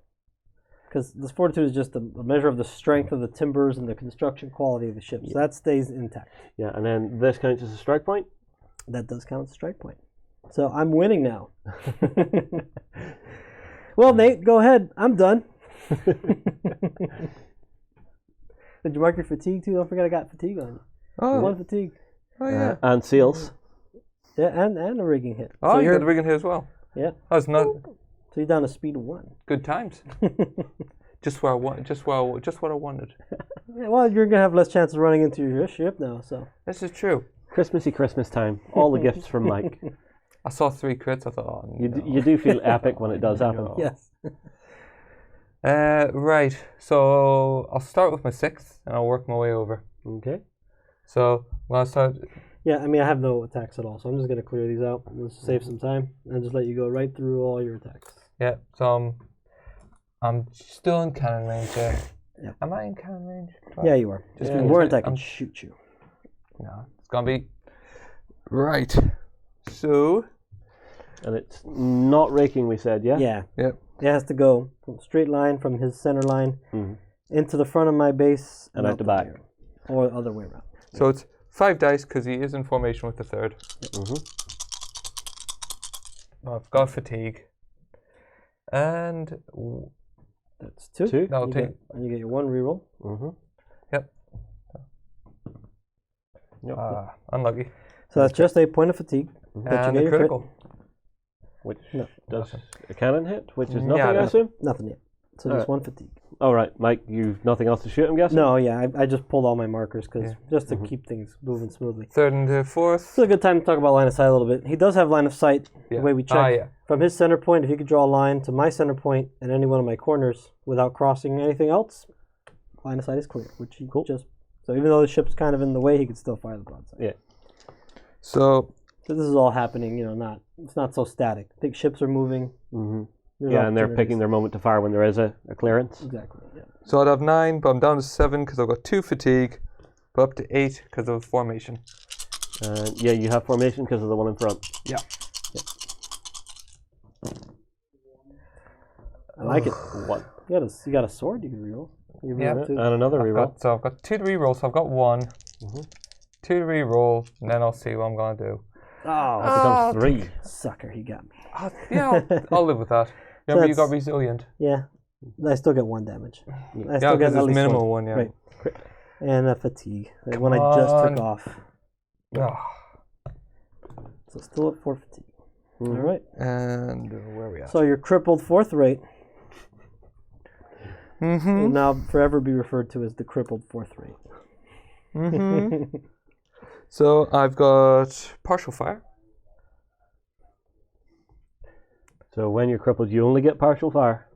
Because this fortitude is just a measure of the strength of the timbers and the construction quality of the ship. So that stays intact. Yeah, and then this counts as a strike point? That does count as a strike point. So I'm winning now. Well, Nate, go ahead. I'm done. Did you mark your fatigue too? Don't forget I got fatigue on you. Oh. 1 fatigue. Oh, yeah. And seals. Yeah, and a rigging hit. Oh, so you got the rigging here as well. Yeah. That's not So you're down to speed 1. good times. Just where I want. Just what I wanted. Yeah, well, you're gonna have less chance of running into your ship now. So This is true. Christmassy Christmas time. All the gifts from Mike. I saw 3 crits. I thought, oh, no. You do feel epic when it does happen. No. yes. Right. So I'll start with my 6th, and I'll work my way over. Okay. So when I start, Yeah, I mean I have no attacks at all, so I'm just gonna clear these out. Let's save some time and just let you go right through all your attacks. yeah. So I'm still in cannon range there. Yeah. Am I in cannon range? Yeah, you are. Just If you means weren't, I I'm- can shoot you. No, it's gonna be right. So And it's not raking, we said, yeah? Yeah. Yep. It has to go from straight line from his center line into the front of my base And out the back. rear. Or the other way around. So it's 5 dice because he is in formation with the 3rd. I've got fatigue, and That's 2. 2. that'll You take. get, and you get your 1 reroll. Yep. Unlucky. So that's just a point of fatigue. But you And get a your crit. critical. Which No. does a cannon hit, which is Yeah, nothing, I no. assume? Nothing yet. So All just right. 1 fatigue. All right, Mike, you've nothing else to shoot, I'm guessing? No, yeah, I just pulled all my markers because Yeah. just to keep things moving smoothly. 3rd and the 4th. It's a good time to talk about line of sight a little bit. He does have line of sight. Yeah. The way we check Yeah. from his center point, if he could draw a line to my center point and any one of my corners without crossing anything else, line of sight is clear. Which he just so even though the ship's kind of in the way, he could still fire the broadside. Yeah. So So this is all happening. It's not so static. Big ships are moving. Yeah, and they're picking their moment to fire when there is a clearance. Exactly. Yeah. So I'd have 9, but I'm down to 7 because I've got 2 fatigue, but up to 8 because of formation. Yeah, you have formation because of the one in front. Yeah. I like it. What? You got a sword you can reroll. You Yeah. reroll too. And another reroll. So I've got 2 to reroll, so I've got 1. 2 to reroll, and then I'll see what I'm going to do. Oh, It becomes 3. sucker, he got me. Yeah, I'll live with that. Remember, you got That's- resilient. Yeah, I still get 1 damage. I Yeah, still get because at it's least minimal one, yeah. Right. And a fatigue. The Come one I just on. took off. Oh. So still at 4 fatigue. All right. And where are we at? So your crippled 4th rate will now forever be referred to as the crippled 4th rate. So I've got partial fire. So when you're crippled, you only get partial fire.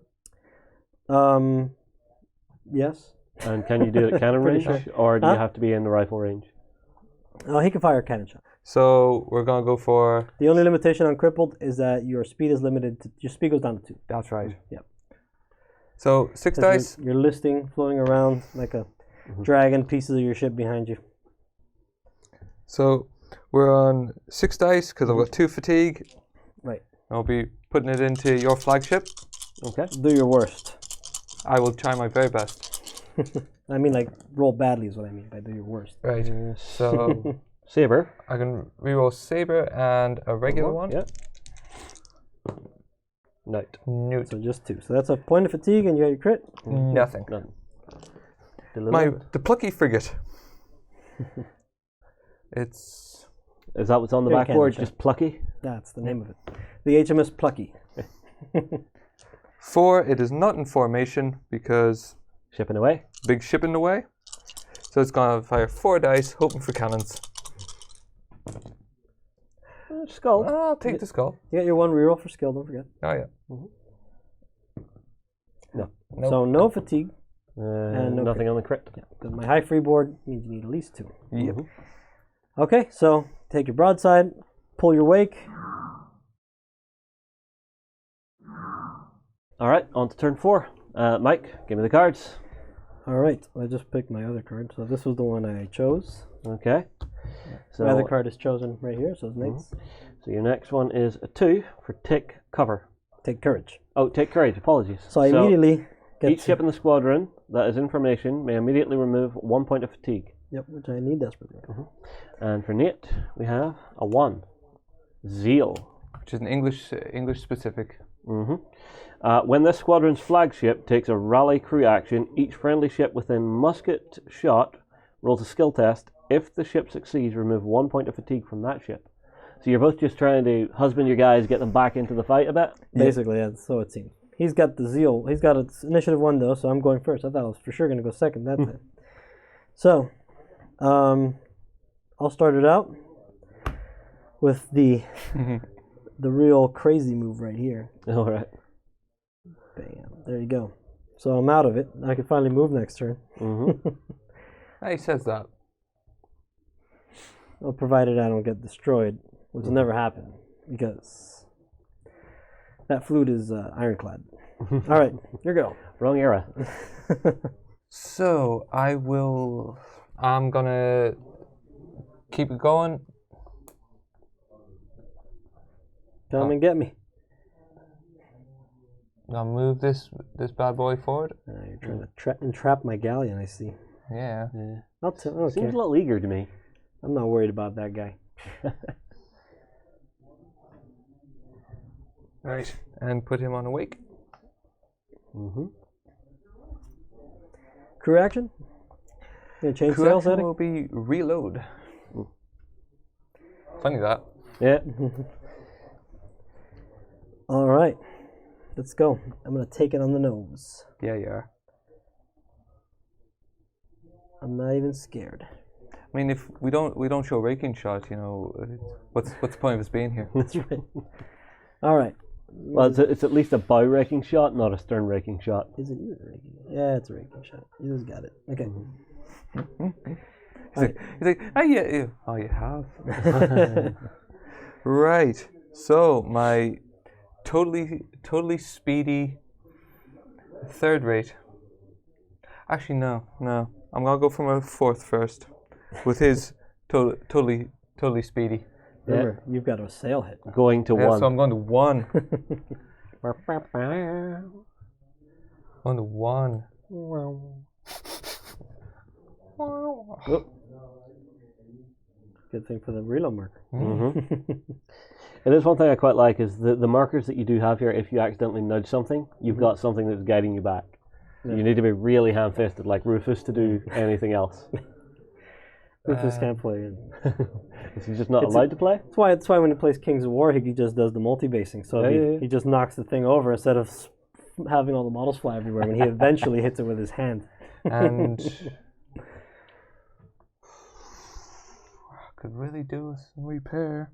Yes. And can you do it at cannon range, Pretty or do you have to be in the rifle range? Oh, he can fire a cannon shot. So we're gonna go for. The only limitation on crippled is that your speed is limited. Your speed goes down to 2. That's right. Yeah. So 6 dice. You're listing, floating around like a dragon, pieces of your ship behind you. So we're on 6 dice because I've got 2 fatigue. Right. I'll be putting it into your flagship. Okay. Do your worst. I will try my very best. I mean, like, roll badly is what I mean by do your worst. Right. So Saber. I can reroll saber and a regular one. Yeah. Knight. Newt. So just 2. So that's a point of fatigue, and you got your crit. Nothing. None. The plucky frigate. It's Is that what's on the Very backboard? cannon Just plucky? That's the name of it. The HMS Plucky. 4. It is not in formation because Shipping away. big ship in the way. So it's gonna fire 4 dice, hoping for cannons. Skull. I'll take the skull. You got your 1 reroll for skill, don't forget. Oh yeah. No. Nope. So no fatigue. And no nothing on the crit. Because my high freeboard means you need at least 2. Yep. Okay, so take your broadside, pull your wake. All right, on to turn 4. Mike, give me the cards. All right, I just picked my other card. So this was the one I chose. Okay. So, My other card is chosen right here, so it's Nate's. so your next one is a 2 for take cover. Take courage. Oh, take courage. Apologies. So I immediately get Each ship in the squadron that is in formation may immediately remove 1 point of fatigue. Yep, which I need desperately. And for Nate, we have a 1. Zeal. Which is an English specific. When this squadron's flagship takes a rally crew action, each friendly ship within musket shot rolls a skill test. If the ship succeeds, remove 1 point of fatigue from that ship. So you're both just trying to husband your guys, get them back into the fight a bit? Basically, yeah, so it seems. He's got the zeal. He's got its initiative 1 though, so I'm going first. I thought I was for sure going to go second that time. So, I'll start it out with the real crazy move right here. All right. Bam. There you go. So I'm out of it. I can finally move next turn. He says that. Well, provided I don't get destroyed, which will never happen because that flute is ironclad. All right, here you go. Wrong era. So I'm gonna keep it going. Come and get me. I'm gonna move this bad boy forward. You're trying to entrap my galleon, I see. Yeah. I don't Seems care. a little eager to me. I'm not worried about that guy. Right. And put him on a wake. Crew action? Gonna change Crew sail action setting? will be reload. Funny that. Yeah. All right, let's go. I'm gonna take it on the nose. Yeah, you are. I'm not even scared. I mean, if we don't show raking shot, what's the point of us being here? That's right. All right. Well, it's at least a bow raking shot, not a stern raking shot. Is it even a raking? Yeah, it's a raking shot. You just got it. Okay. He's like, oh yeah, oh you have. Right. So my totally speedy, third rate. Actually, no. I'm gonna go for my fourth first, with his totally speedy. Remember, you've got a sail hit. Going to Yeah, one. so I'm going to one. On the one. Oh. Good thing for the reload marker. It is one thing I quite like is the markers that you do have here. If you accidentally nudge something, you've got something that's guiding you back. So you need to be really ham-fisted, like Rufus, to do anything else. Rufus can't play. Is he just not allowed to play? That's why when he plays Kings of War, he just does the multi-basing. So he just knocks the thing over instead of having all the models fly everywhere. When he eventually hits it with his hand. And could really do some repair.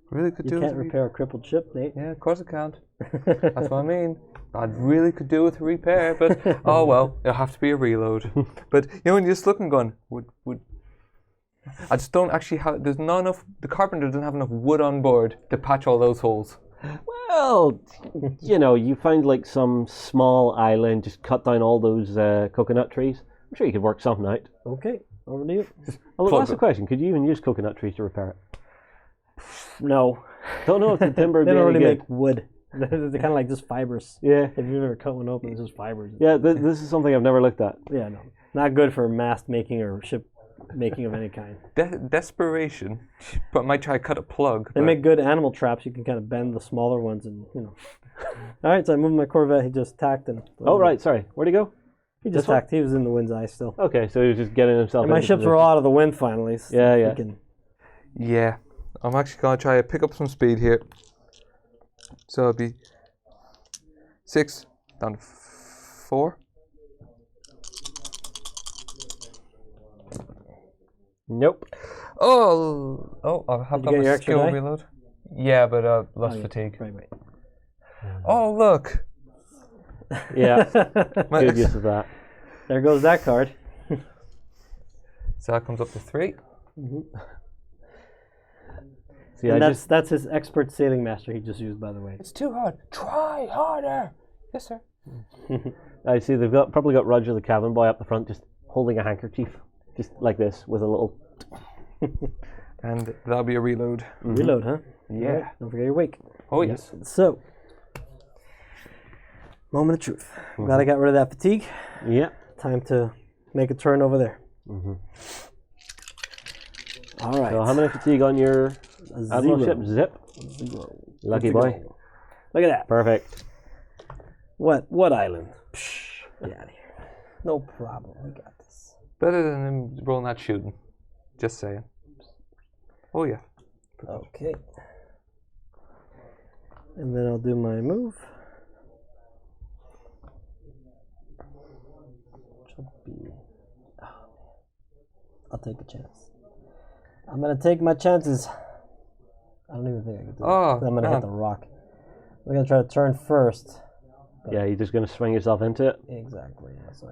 Really could do. You can't repair a crippled ship, Nate. Yeah, of course I can't. That's what I mean. I really could do with a repair, but oh well, it'll have to be a reload. But you know, when you're just looking, going, would I just don't actually have. There's not enough. The carpenter doesn't have enough wood on board to patch all those holes. Well, you know, you find like some small island, just cut down all those coconut trees. I'm sure you could work something out. Okay, over to you. Well, that's the question. Could you even use coconut trees to repair it? No. Don't know if the timber would They be don't any really good. make wood. They're kind of like just fibers. Yeah. If you've ever cut one open, it's just fibers. Yeah, this is something I've never looked at. Yeah, no. Not good for mast making or ship making of any kind. Desperation, but might try to cut a plug. They make good animal traps. You can kind of bend the smaller ones and, you know. All right, so I moved my Corvette. He just tacked and... Oh, right, sorry. Where'd he go? He just tacked. He was in the wind's eye still. Okay, so he was just getting himself And my into ships were position. all out of the wind finally. So Yeah. Yeah, I'm actually going to try to pick up some speed here. So it'll be 6 down to 4. Nope. Oh, I have got you get your my extra skill die? reload. Yeah, but less yeah. fatigue. Right. Oh, look. Yeah, My good ex- use of that. There goes that card. So that comes up to 3. See, And that's his expert sailing master he just used, by the way. It's too hard. Try harder. Yes, sir. I see they've probably got Roger the cabin boy up the front just holding a handkerchief, just like this, with a little... And that'll be a reload. Reload, huh? Yeah. All right, don't forget your wake. Oh, yes. So, moment of truth. Glad I got rid of that fatigue. Yeah. Time to make a turn over there. All right. So how many fatigue on your Admiral ship? Zip. 0. Lucky Good to boy. go. Look at that. Perfect. What island? Psh, get out of here. No problem. We got this. Better than him rolling that shooting. Just saying. Oh, yeah. Okay. And then I'll do my move. Which will be... I'll take a chance. I'm going to take my chances. I don't even think I can do it. I'm going to hit the rock. We're going to try to turn first. Yeah, you're just going to swing yourself into it. Exactly. Yeah, so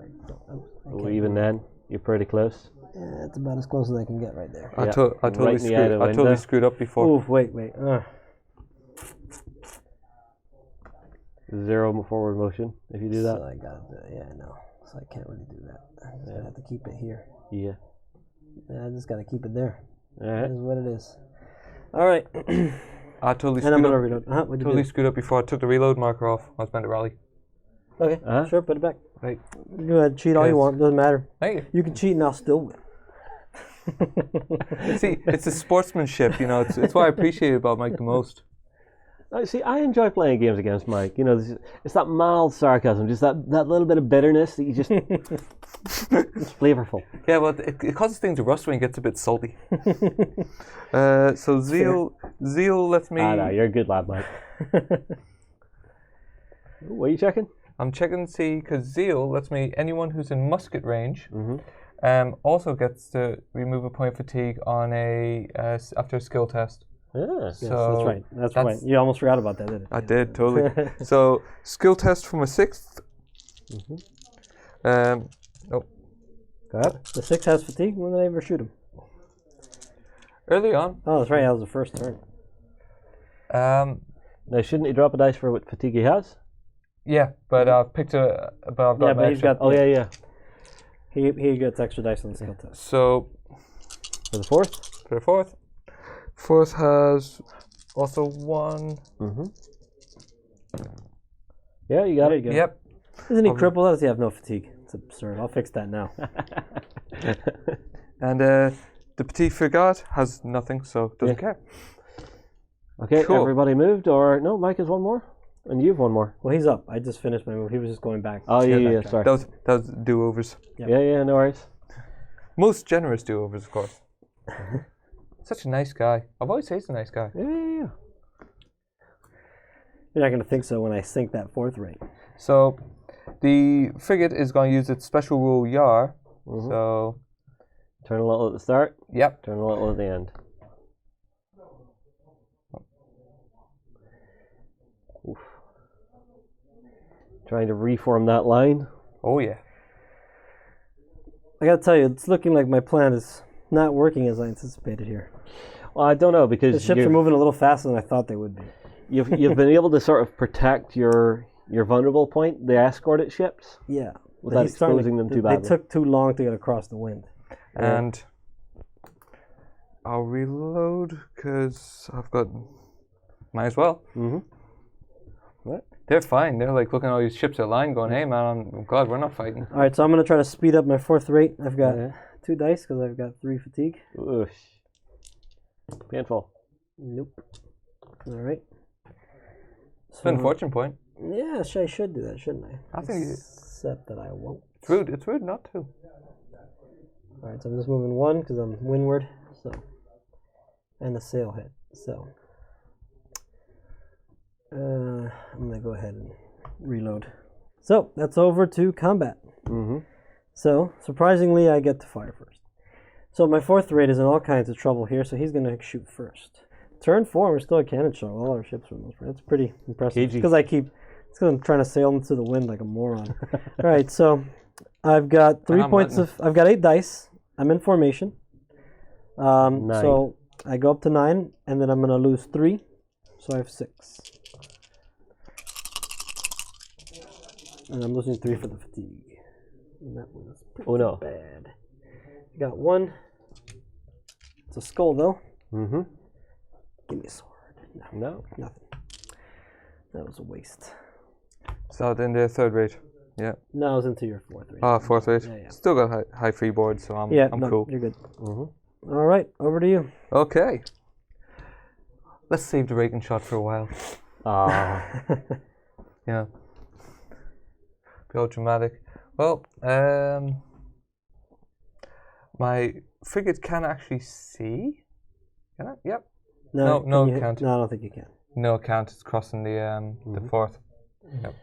Well, even then, you're pretty close. Yeah, it's about as close as I can get right there. I Yeah, totally right in the eye of the window. screwed up before. Oof, wait. 0 forward motion if you do that. So I got to do it. Yeah, I know. So I can't really do that. I'm just going to have to keep it here. Yeah. I just got to keep it there. All right. It is what it is. All right. I totally And I'm screwed going to up. reload. What'd you Totally do? screwed up before I took the reload marker off. I was meant to rally. Okay, sure, put it back. Right. Go ahead, cheat all you want. Doesn't matter. Hey. You can cheat and I'll still win. See, it's the sportsmanship, you know. It's what I appreciate about Mike the most. See, I enjoy playing games against Mike. You know, it's that mild sarcasm, just that little bit of bitterness that you just... it's flavorful. Yeah, well, it causes things to rust when it gets a bit salty. So Zeal lets me... No, you're a good lad, Mike. What are you checking? I'm checking to see, because Zeal lets me, anyone who's in musket range, also gets to remove a point of fatigue on after a skill test. Yeah. Yes, that's right. That's right. You almost forgot about that, didn't you? I did, totally. So, skill test from a 6th. Go ahead. The 6 has fatigue. When did I ever shoot him? Early on, Oh, that's right. That was the first turn. Now, shouldn't he drop a dice for what fatigue he has? Yeah, but I've picked a. But I've got. Yeah, my but he's extra. got. Oh, yeah. He gets extra dice on the skill test. So For the fourth? for the fourth. Fourth has also 1. Mm-hmm. Yeah, you got There it. you go. Yep. Isn't he crippled? How does he have no fatigue? It's absurd. I'll fix that now. And the Petit Frigate has nothing, so doesn't care. Okay, Cool. everybody moved, or no, Mike has one more, and you have one more. Well, he's up. I just finished my move. He was just going back. Oh, yeah, backtrack. sorry. That was do-overs. Yep. Yeah, no worries. Most generous do-overs, of course. Such a nice guy. I've always said he's a nice guy. Yeah. You're not going to think so when I sink that 4th rate. So the frigate is going to use its special rule Yar. Mm-hmm. So Turn a little at the start, yep. turn a little at the end. Oof. Trying to reform that line. Oh yeah. I got to tell you, it's looking like my plan is not working as I anticipated here. Well, I don't know, because The ships are moving a little faster than I thought they would be. you've been able to sort of protect your vulnerable point, the escorted ships, Yeah. without He's starting exposing them too They badly. took too long to get across the wind. And I'll reload because I've got. Might as well. Mm-hmm. What? They're fine. They're like looking at all these ships aligned, going, "Hey man, I'm glad we're not fighting." All right, so I'm going to try to speed up my 4th rate. I've got Okay. 2 dice because I've got 3 fatigue. Oosh. Painful. Nope. All right. Spend a fortune point. Yeah, I should do that, shouldn't I? I think Except that I won't. it's rude. It's rude not to. All right, so I'm just moving 1 because I'm windward. So, and the sail hit. So, I'm gonna go ahead and reload. So that's over to combat. Mm-hmm. So surprisingly, I get to fire first. So my 4th rate is in all kinds of trouble here. So he's gonna shoot first. Turn 4, we're still a cannon shot. All our ships are. That's pretty impressive. KG. Because I'm trying to sail into the wind like a moron. All right, so I've got 3 I'm points letting I've got 8 dice. I'm in formation. 9. So I go up to 9, and then I'm gonna lose 3, so I have 6. And I'm losing 3 for the fatigue. And that was pretty bad. I got 1. It's a skull though. Mm-hmm. Give me a sword. No. Nothing. That was a waste. So in the 3rd rate. Yeah. No, I was into your 4th rate. 4th rate. Yeah. Still got high freeboard, so I'm no, cool. You're good. Mm-hmm. All right, over to you. Okay. Let's save the raking shot for a while. Ah. Yeah. Be all dramatic. Well, my frigate can actually see. Can it? Yep. No, it can't. No, I don't think you can. No, it can't. It's crossing the 4th. Yep.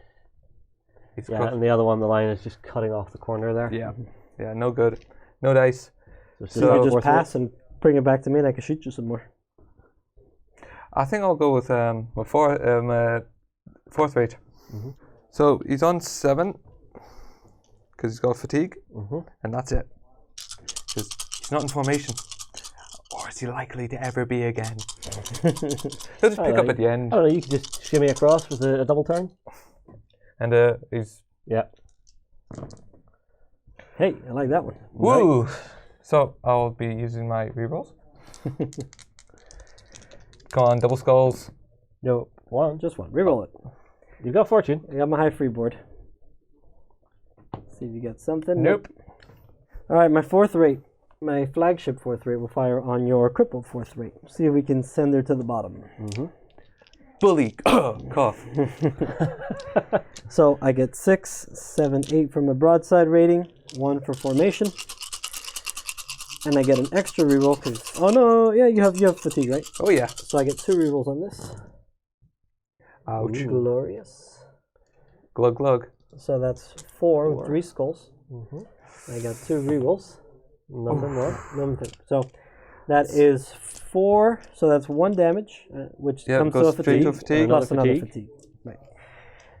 It's Yeah, and the other one, the line is just cutting off the corner there. Yeah. Yeah, no good. No dice. Just So you fourth just pass and bring it back to me, and I can shoot you some more. I think I'll go with my 4th rate. Mm-hmm. So he's on 7 because he's got fatigue, and that's it. Because he's not in formation. Or is he likely to ever be again? He'll just pick up at the end. I don't know, you could just shimmy across with a double turn. And he's... Yeah. Hey, I like that one. Woo! Right. So I'll be using my rerolls. Come on, double skulls. No, just one. Reroll it. You've got fortune. I got my high freeboard. See if you get something. Nope. All right, my 4th rate, my flagship 4th rate will fire on your crippled 4th rate. See if we can send her to the bottom. Bully. Cough. So I get 6, 7, 8 from a broadside rating, 1 for formation, and I get an extra reroll because you have fatigue, right? Oh yeah. So I get 2 rerolls on this. Ouch. Ooh. Glorious. Glug glug. So that's 4 with 3 skulls. I got 2 rerolls. Nothing more. Nothing. So that is 4. So that's 1 damage, which comes to a fatigue, plus another fatigue. Right.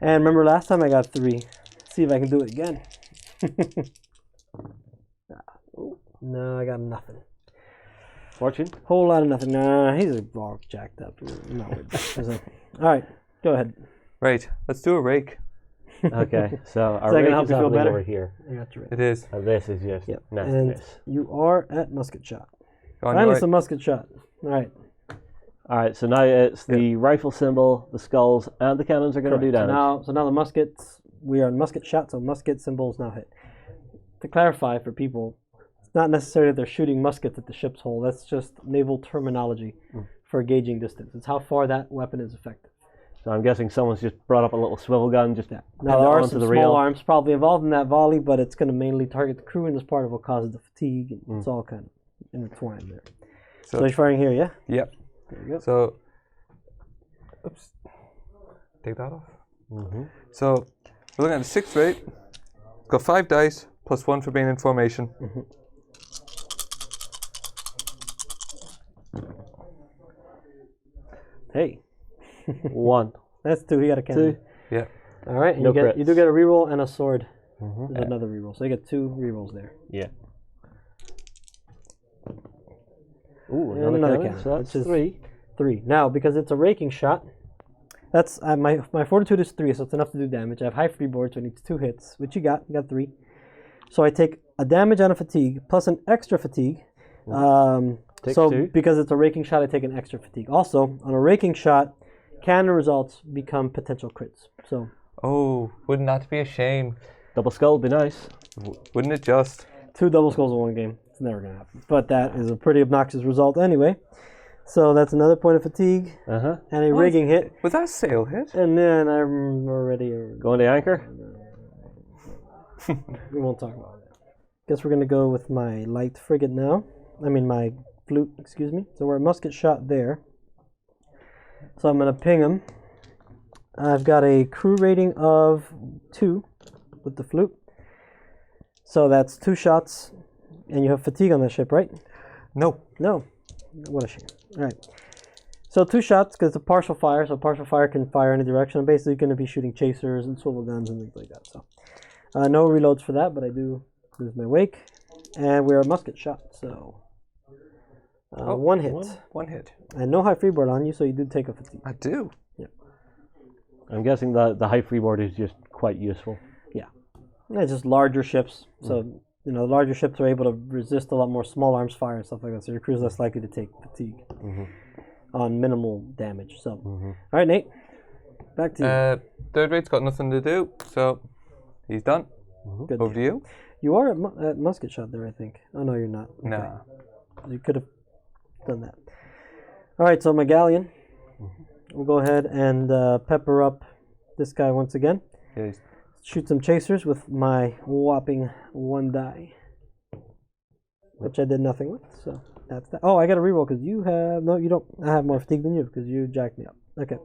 And remember last time I got 3. See if I can do it again. No, I got nothing. Fortune. Whole lot of nothing. Nah, he's all jacked up. No, all right, go ahead. Right, let's do a rake. Okay, so our that gonna rake help is you feel happening better? over here. I got you right. It is. And this is just Yep. And nastiness. you are at musket shot. Go on, Finally, right. some musket shot. All right. All right, so now it's the rifle symbol, the skulls, and the cannons are going to do Correct. damage. So now the muskets, we are in musket shot, so musket symbols now hit. To clarify for people, it's not necessarily that they're shooting muskets at the ship's hull. That's just naval terminology for gauging distance. It's how far that weapon is effective. So I'm guessing someone's just brought up a little swivel gun, just Now pinned there it are onto some the small rail. arms probably involved in that volley, but it's going to mainly target the crew, and this part of what causes the fatigue. And it's all kind of intertwined there. So you're firing here, yeah? Yep. There you go. So, oops, take that off. So, we're looking at the 6th rate. It's got 5 dice, plus 1 for being in formation. Hey, 1. that's 2. He got a cannon. 2. Yeah. All right, and No you do crits. get a reroll and a sword. There's another reroll, so you get 2 rerolls there. Yeah. Ooh, And another another cannon. cannon, So that's which is 3. 3. Now, because it's a raking shot, that's my fortitude is 3, so it's enough to do damage. I have high freeboard, so it needs 2 hits, which you got 3. So I take a damage on a fatigue plus an extra fatigue. Takes So 2. because it's a raking shot, I take an extra fatigue. Also, on a raking shot, cannon results become potential crits. So Oh, wouldn't that be a shame? Double skull would be nice. Wouldn't it just? 2 double skulls in one game. It's never going to happen. But that is a pretty obnoxious result anyway. So that's another point of fatigue Uh-huh. and a rigging hit. Was that a sail hit? And then I'm already... Going to anchor? We won't talk about it. Guess we're going to go with my light frigate now. I mean my flute, excuse me. So we're at musket shot there. So I'm going to ping him. I've got a crew rating of 2 with the flute. So that's 2 shots. And you have fatigue on that ship, right? No. No. What a shame. All right. So 2 shots because it's a partial fire. So partial fire can fire any direction. I'm basically going to be shooting chasers and swivel guns and things like that. So no reloads for that, but I do lose my wake. And we're a musket shot. So 1 hit. One hit. And no high freeboard on you, so you do take a fatigue. I do. I'm guessing the high freeboard is just quite useful. Yeah. And it's just larger ships. So, larger ships are able to resist a lot more small arms fire and stuff like that. So your crew's less likely to take fatigue on minimal damage. So, all right, Nate. Back to you. 3rd rate's got nothing to do, so he's done. Good Over deal. to you. You are at musket shot there, I think. Oh, no, you're not. Okay. Nah. You could have done that. All right, so my galleon. We'll go ahead and pepper up this guy once again. Yeah, Shoot some chasers with my whopping 1 die, which I did nothing with. So that's that. Oh, I got a reroll because you have no. You don't. I have more fatigue than you because you jacked me up. Okay.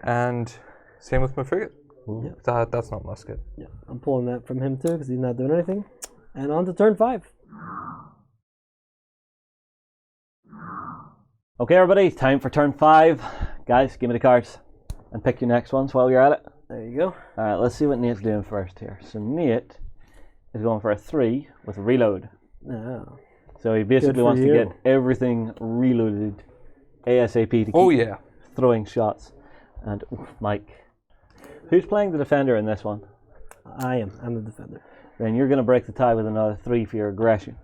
and same with my frigate. Yeah. That's not musket. Yeah, I'm pulling that from him too because he's not doing anything. And on to turn 5. Okay, everybody, time for turn 5. Guys, give me the cards and pick your next ones while you're at it. There you go. All right, let's see what Nate's doing first here. So Nate is going for a 3 with a reload. Oh. So he basically for wants to you. get everything reloaded ASAP to keep Oh yeah. throwing shots. And oof, Mike, who's playing the defender in this one? I am. I'm the defender. Then you're going to break the tie with another 3 for your aggression.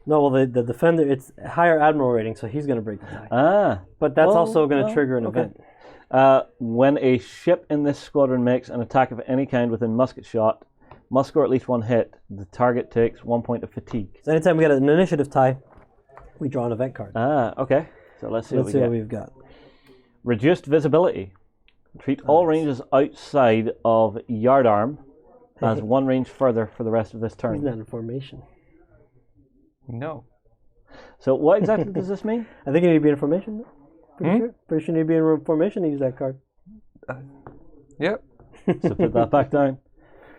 No, well, the defender, it's higher admiral rating, so he's going to break the tie. Ah. But that's well, also going to well, trigger an okay. event. When a ship in this squadron makes an attack of any kind within musket shot, must score at least 1 hit. The target takes 1 point of fatigue. So anytime we get an initiative tie, we draw an event card. Ah, okay. So let's see Let's see what what we get. we've got. Reduced visibility. Treat all ranges outside of yardarm as 1 range further for the rest of this He's turn. not in formation. No. So what exactly does this mean? I think you need to be in formation. though. Pretty sure. Pretty sure you need to be in formation to use that card. Yep. So put that back down.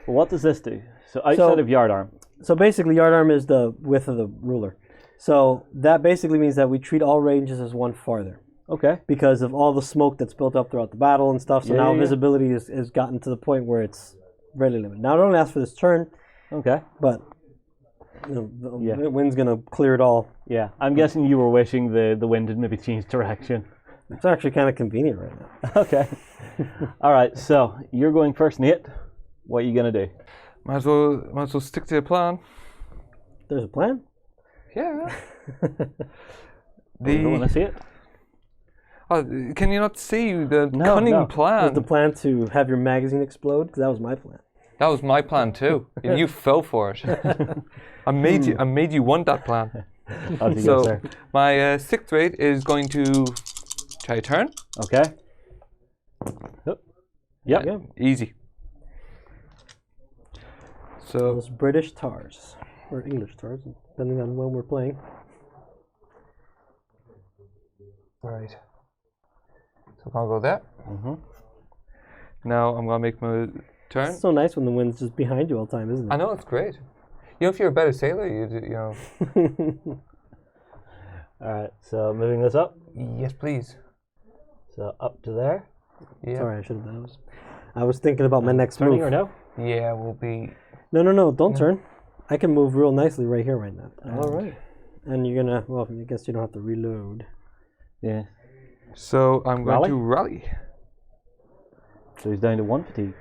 Well, what does this do? So outside of yardarm. So basically, yardarm is the width of the ruler. So that basically means that we treat all ranges as 1 farther Okay. because of all the smoke that's built up throughout the battle and stuff. So Yeah, now yeah. visibility is gotten to the point where it's really limited. Now, it only lasts for this turn, Okay. but The wind's gonna clear it all. Yeah, I'm guessing you were wishing the wind had maybe changed direction. It's actually kind of convenient right now. Okay. All right, so you're going first, Nate. What are you going to do? Might as well stick to the plan. There's a plan? Yeah. You don't want to see it? Oh, can you not see the cunning plan? Was the plan to have your magazine explode? Because that was my plan. That was my plan too, and you fell for it. I made you want that plan. So my sixth rate is going to try a turn. Okay. Yep. Yeah. Easy. So those British tars or English tars, depending on when we're playing. Right. So I'm gonna go there. Now I'm gonna make my turn. It's so nice when the wind's just behind you all the time, isn't it? I know, it's great. You know, if you're a better sailor, you know. All right. So moving this up. Yes, please. So up to there. Yeah. Sorry, I should have done that. I was thinking about my next turning move. Or no? Yeah, we'll be. No, don't turn. I can move real nicely right here, right now. All right. And you're gonna. Well, I guess you don't have to reload. Yeah. So I'm going to rally. So he's down to 1 fatigue,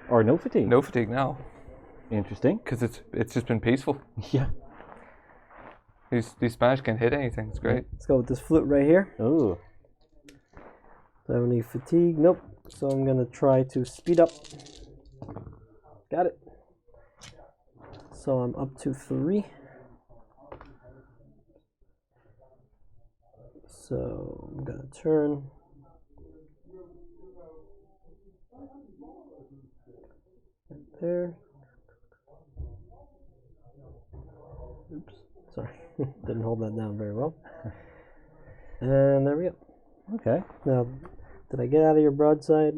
or no fatigue. No fatigue now. Interesting. Because it's just been peaceful. Yeah. These Spanish can't hit anything. It's great. Let's go with this flute right here. Oh. 70 fatigue. Nope. So I'm gonna try to speed up. Got it. So I'm up to 3. So I'm gonna turn. Right there. Oops. Sorry. Didn't hold that down very well. And there we go. Okay. Now, did I get out of your broadside?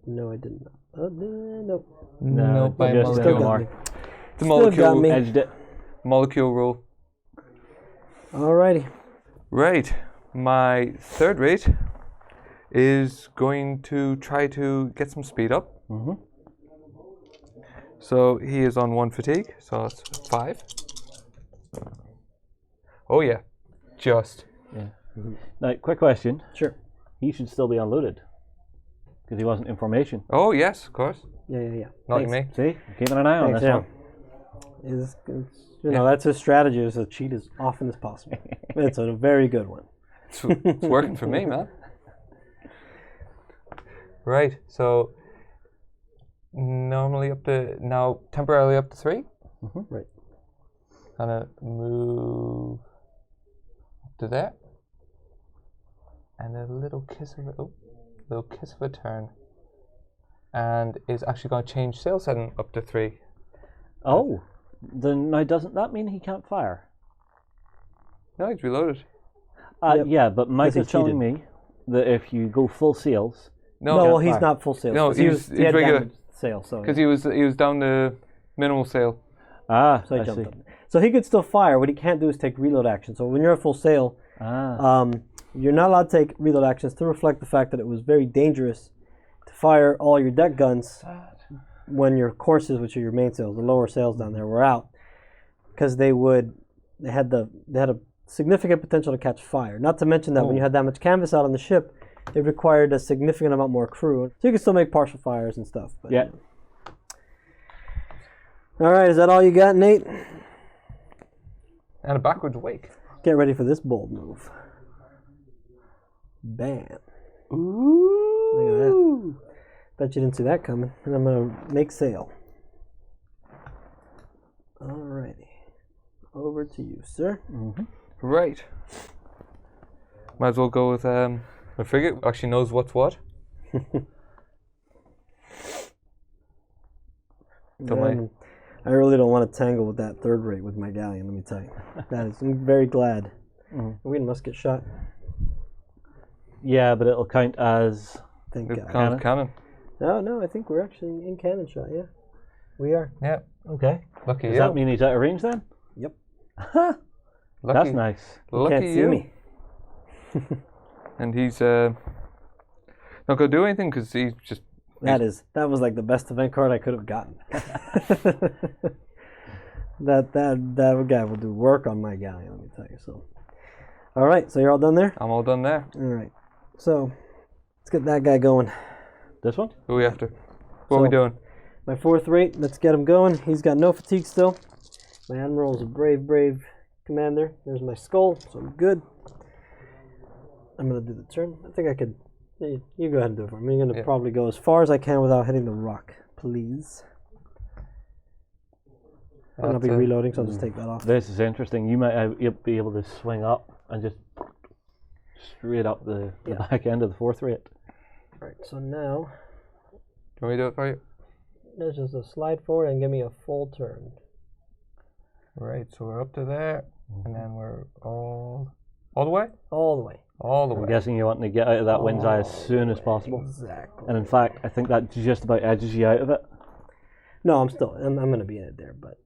No, I didn't. Nope. No, by just Still got molecule. me. The Still got me. Edged it. Molecule rule. Alrighty. Right. My third rate is going to try to get some speed up. So he is on 1 fatigue, so that's 5. Oh yeah, just. Yeah. Now, quick question. Sure. He should still be unloaded because he wasn't in formation. Oh yes, of course. Yeah. Not you, me. See, keeping an eye on Thanks, this one. one. You know, that's his strategy, is to cheat as often as possible. It's a very good one. It's working for me, man. Right. So normally temporarily up to 3. Right. Gonna move up to there, and a little kiss of a turn, and is actually going to change sail setting up to 3. Oh, then now doesn't that mean he can't fire? No, he's reloaded. Yep. Yeah, but Mike Because is he telling me that if you go full sails, No, well, can't he's fire. not full sail. No, he he's had regular. damaged sail, so because he was down to minimal sail. so he I jumped see. up. So he could still fire. What he can't do is take reload action. So when you're at full sail, you're not allowed to take reload actions to reflect the fact that it was very dangerous to fire all your deck guns when your courses, which are your main sails, the lower sails down there, were out, because they had a significant potential to catch fire. Not to mention that when you had that much canvas out on the ship, it required a significant amount more crew. So you can still make partial fires and stuff. But, Yeah. All right, is that all you got, Nate? And a backwards wake. Get ready for this bold move. Bam. Ooh. Look at that. Bet you didn't see that coming. And I'm going to make sail. Alrighty. Over to you, sir. Right. Might as well go with a frigate. Actually knows what's what. I really don't want to tangle with that third rate with my galleon, let me tell you. I'm very glad. We must get shot. Yeah, but it'll count as Thank God. Cannon. No, I think we're actually in cannon shot, yeah. We are. Yeah. okay. Lucky Does you. that mean he's out of range then? Yep. Lucky, That's nice. Lucky Can't see you. me. And he's not gonna do anything because he's just. That was like the best event card I could have gotten. That guy will do work on my galleon, let me tell you. So, all right. So you're all done there. I'm all done there. All right. So let's get that guy going. This one? Who are we after? What are we doing? My 4th rate. Let's get him going. He's got no fatigue still. My admiral's a brave commander. There's my skull, so I'm good. I'm gonna do the turn. I think I could. You go ahead and do it for me. I'm gonna probably go as far as I can without hitting the rock, please. And I'll be reloading, so I'll just take that off. This is interesting. You might be able to swing up and just straight up the back end of the 4th rate. Alright, so now Can we do it for you? there's just a slide forward and give me a full turn. Right, so we're up to there, and then we're all the way? All the way. All the I'm way. guessing you're wanting to get out of that wind's eye as soon as possible. Exactly. And in fact, I think that just about edges you out of it. No, I'm going to be in it there, but.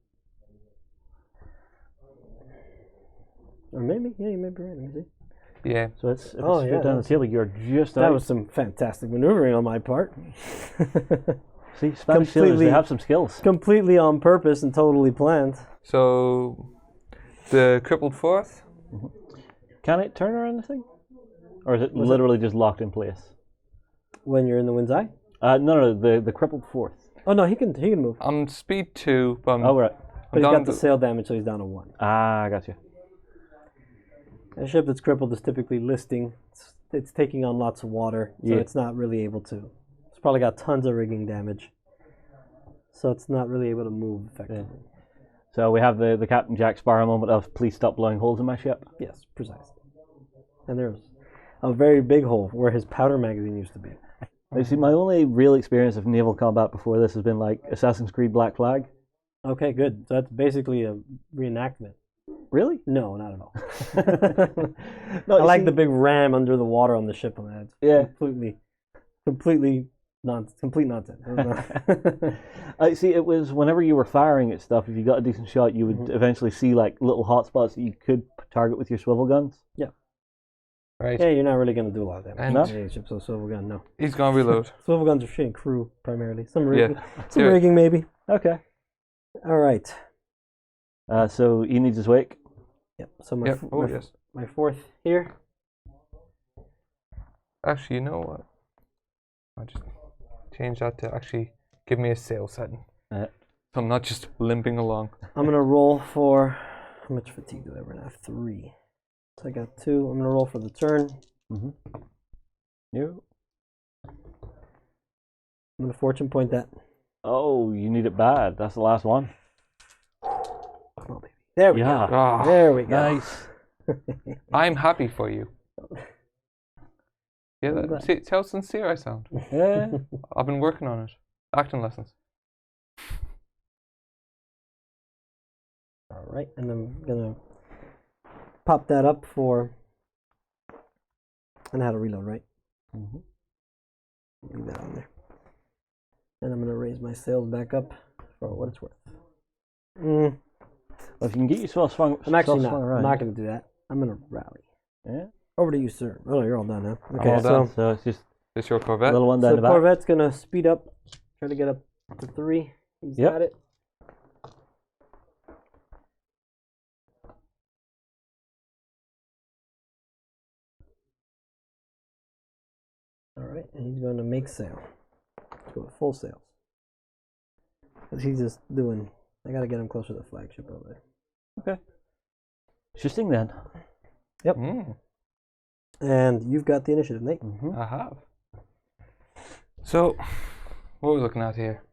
Or maybe, yeah, you may be right. Let me see. Yeah. So if it's straight down the table, you're just out. That was some fantastic maneuvering on my part. See, Spanish sailors, they have some skills. Completely on purpose and totally planned. So, the crippled 4th? Can it turn or anything? Or is it literally just locked in place? When you're in the wind's eye? No, the crippled 4th. Oh no, he can move. I'm speed 2, but Right. But he's got the sail damage, so he's down to 1. Ah, I got you. A ship that's crippled is typically listing. It's taking on lots of water, so it's not really able to. It's probably got tons of rigging damage, so it's not really able to move effectively. Yeah. So we have the Captain Jack Sparrow moment of please stop blowing holes in my ship. Yes, precisely. And there's a very big hole where his powder magazine used to be. You see, my only real experience of naval combat before this has been like Assassin's Creed Black Flag. Okay, good. So that's basically a reenactment. Really? No, not at all. No, I like the big ram under the water on the ship on that. It's complete nonsense. I see. It was whenever you were firing at stuff. If you got a decent shot, you would eventually see like little hot spots that you could target with your swivel guns. Yeah. Right. Yeah, you're not really going to do a lot of damage. And No? Ships, so swivel gun, no. he's gonna reload. Swivel guns are shooting crew primarily. Some rigging, some rigging maybe. Okay. All right. So he needs his wake. Yep. So my my 4th here. Actually, you know what? I'll just change that to actually give me a sail setting. So I'm not just limping along. I'm gonna roll for how much fatigue do I run? I have 3. So I got 2. I'm gonna roll for the turn. You. I'm gonna fortune point that. Oh, you need it bad. That's the last one. Come on, baby. There we go. Oh, There we go. Nice. I'm happy for you. Yeah, see how sincere I sound. Yeah. I've been working on it. Acting lessons. All right, and I'm gonna pop that up for. And how to reload, right? Leave that on there. And I'm gonna raise my sails back up for what it's worth. Well, if you can get yourself swung, I'm actually not. around. I'm not gonna do that. I'm gonna rally. Yeah. Over to you, sir. Oh, you're all done now. Okay, all done. So it's just This your Corvette? a little one down So the the back. Corvette's gonna speed up, try to get up to 3. He's got it. All right, and he's going to make sail. Let's go with full sails. Because he's just doing. I gotta get him closer to the flagship over there. Okay. Interesting then. Yep. And you've got the initiative, Nate. I have. So, what are we looking at here?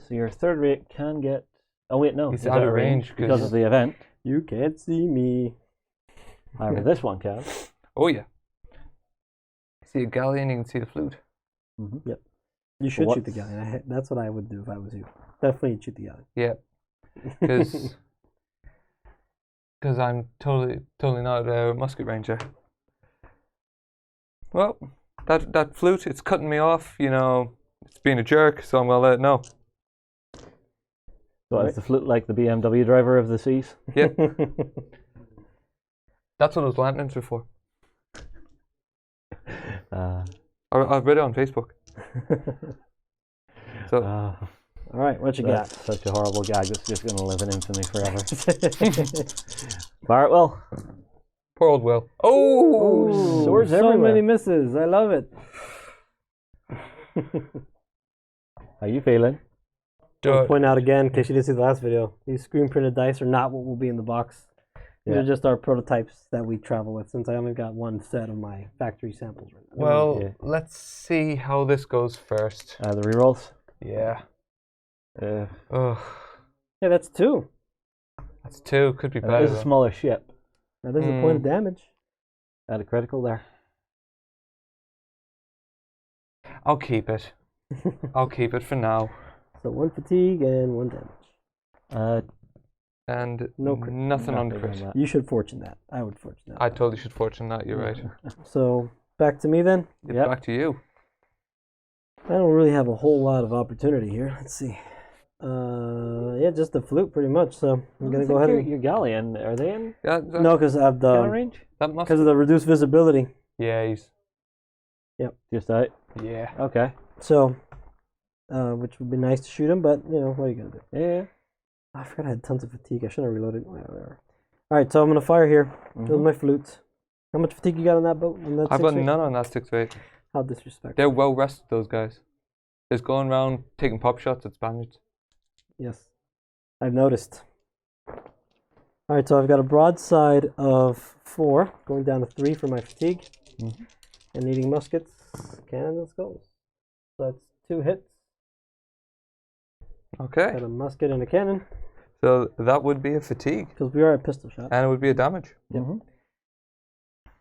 So your 3rd rate can get. Oh wait, no. He's it's out of range because of the event. You can't see me. However, this one can. Oh yeah. See a galleon, you can see the flute. Yep. You should shoot the galleon. That's what I would do if I was you. Definitely shoot the galleon. Yeah. Because I'm totally not a musket ranger. Well, that flute, it's cutting me off, you know, it's being a jerk, so I'm going to let it know. So is the flute like the BMW driver of the seas? Yep. That's what those lanterns are for. I read it on Facebook. So All right, what you got? That's such a horrible gag that's just going to live in infamy forever. Fire it, Will. Poor old Will. Oh, swords so everywhere. many misses. I love it. How you feeling? I'll point out again, in case you didn't see the last video, these screen printed dice are not what will be in the box. These are just our prototypes that we travel with, since I only got one set of my factory samples right now. Well, let's see how this goes first. The rerolls? Yeah. Yeah, that's 2. That's 2. Could be That better. is a smaller ship. That is a point of damage. Add a critical there. I'll keep it. I'll keep it for now. So 1 fatigue and 1 damage. And nothing on Nothing crit. on that. You should fortune that. I would fortune that. I totally should fortune that. You're right. So back to me then. It's Yep. back to you. I don't really have a whole lot of opportunity here. Let's see. Yeah, just the flute pretty much. So I'm gonna go ahead and Your galleon, are they in Yeah. no, because of gun the range? That must. because of the reduced visibility. Yeah. Just out. Yeah. Okay. So, which would be nice to shoot him, but you know what are you gonna do? Yeah. I forgot I had tons of fatigue. I should have reloaded. Whatever. All right, so I'm gonna fire here with my flute. How much fatigue you got on that boat? On that I've got 6-8? none on that 6-8. How disrespectful. They're well rested, those guys. Just going around taking pop shots at Spaniards. Yes, I've noticed. All right, so I've got a broadside of 4, going down to 3 for my fatigue, and needing muskets, cannons, and skulls. So that's 2 hits. Okay. Got a musket and a cannon, So that would be a fatigue. because we are at pistol shot. And it would be a damage.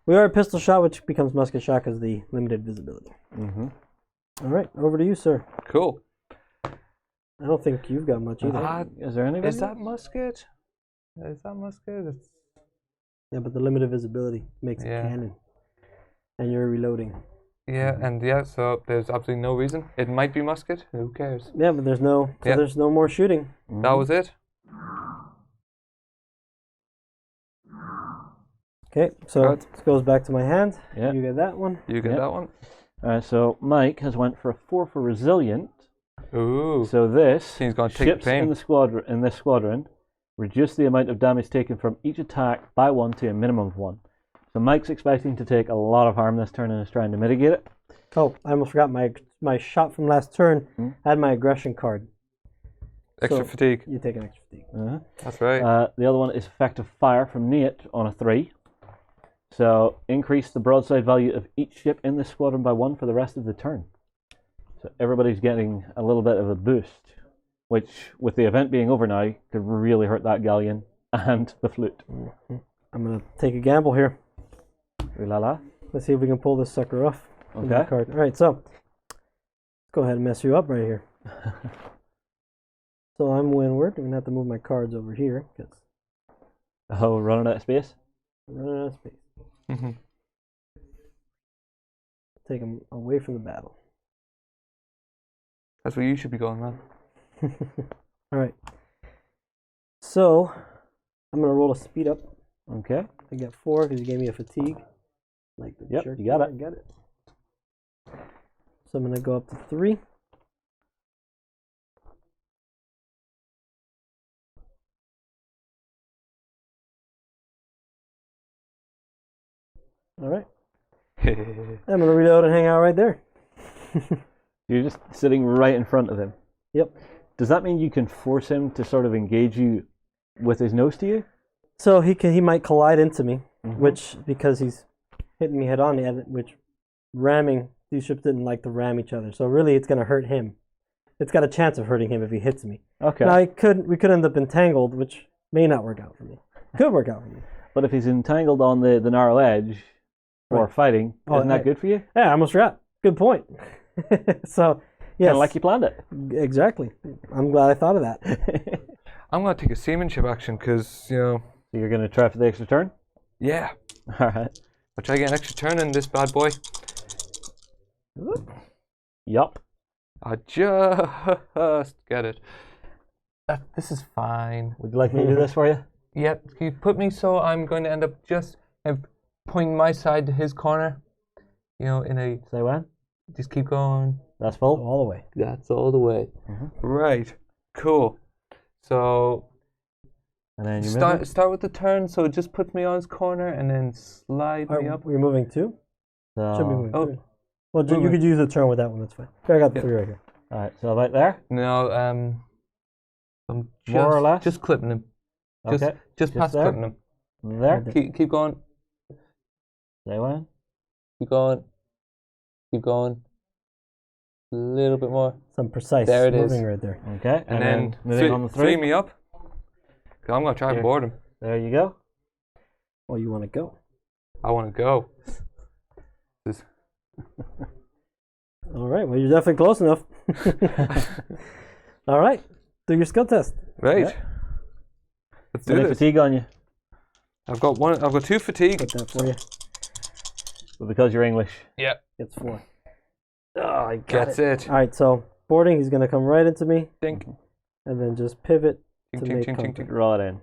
We are at pistol shot, which becomes musket shot because of the limited visibility. All right, over to you, sir. Cool. I don't think you've got much either. Is there anybody? Is that musket? Is that musket? It's... Yeah, but the limited visibility makes it cannon, and you're reloading. Yeah, and yeah, so there's absolutely no reason. It might be musket. Who cares? Yeah, but there's no, so there's no more shooting. That was it. Okay, so Right. this goes back to my hand. Yeah. You get that one. You get that one. So Mike has went for a 4 for resilient. Ooh. So this He's gonna take the ships pain. in this squadron reduce the amount of damage taken from each attack by 1 to a minimum of 1. So Mike's expecting to take a lot of harm this turn and is trying to mitigate it. Oh, I almost forgot my shot from last turn had my aggression card. Extra So fatigue. You take an extra fatigue. That's right. The other one is effective fire from Nate on a 3. So increase the broadside value of each ship in this squadron by 1 for the rest of the turn. So everybody's getting a little bit of a boost, which with the event being over now could really hurt that galleon and the flute. I'm gonna take a gamble here. Ooh la la. Let's see if we can pull this sucker off. from Okay. that card. All right, so let's go ahead and mess you up right here. So I'm windward. I'm gonna have to move my cards over here because Oh, running out of space? I'm running out of space. Take them away from the battle. That's where you should be going, man. All right. So I'm gonna roll a speed up. Okay. I got 4 because you gave me a fatigue. Like the Yep, jerk you got it. I got it. So I'm gonna go up to 3. All right. I'm gonna reload and hang out right there. You're just sitting right in front of him. Yep. Does that mean you can force him to sort of engage you with his nose to you? So he might collide into me, which because he's hitting me head on, which ramming, these ships didn't like to ram each other. So really it's gonna hurt him. It's got a chance of hurting him if he hits me. Okay. Now we could end up entangled, which may not work out for me. Could work out for me. But if he's entangled on the narrow edge for Right. fighting, isn't that good for you? Yeah, I almost forgot. Good point. So yes, Kind of like you planned it. exactly. I'm glad I thought of that. I'm going to take a seamanship action because, you know, So you're going to try for the extra turn? yeah. All right. I'll try to get an extra turn in this bad boy. Yup. I just get it. This is fine. Would you like me to do this for you? Yep, you put me so I'm going to end up just pointing my side to his corner. You know, in a... Say when? Just keep going. That's So full. all the way. That's all the way. Right. Cool. So And then you move. start with the turn. So it just puts me on his corner and then slide me up. We're moving 2? Should be moving Oh. 3. Well, you could use the turn with that one. That's fine. Here, I got the 3 right here. All right. So about there. No. I'm just, More or less? just clipping him. Okay. Just past there? clipping him. There. Keep going. Stay away. Keep going. Keep going. A little bit more. Some precise There it moving is. right there. Okay. And then moving on the 3. three me up. I'm gonna try and board him. There you go. Oh, you want to go? I want to go. All right. Well, you're definitely close enough. All right. Do your skill test. Right. Yeah. Let's do Any this. fatigue on you? I've got 2 fatigue. Put that for you. But because you're English. Yeah. It's 4. Oh, I got That's it. it. All right. So boarding, he's going to come right into me, Dink. and then just pivot Ding, to ding, make ding, ding, contact. ding. Roll it in.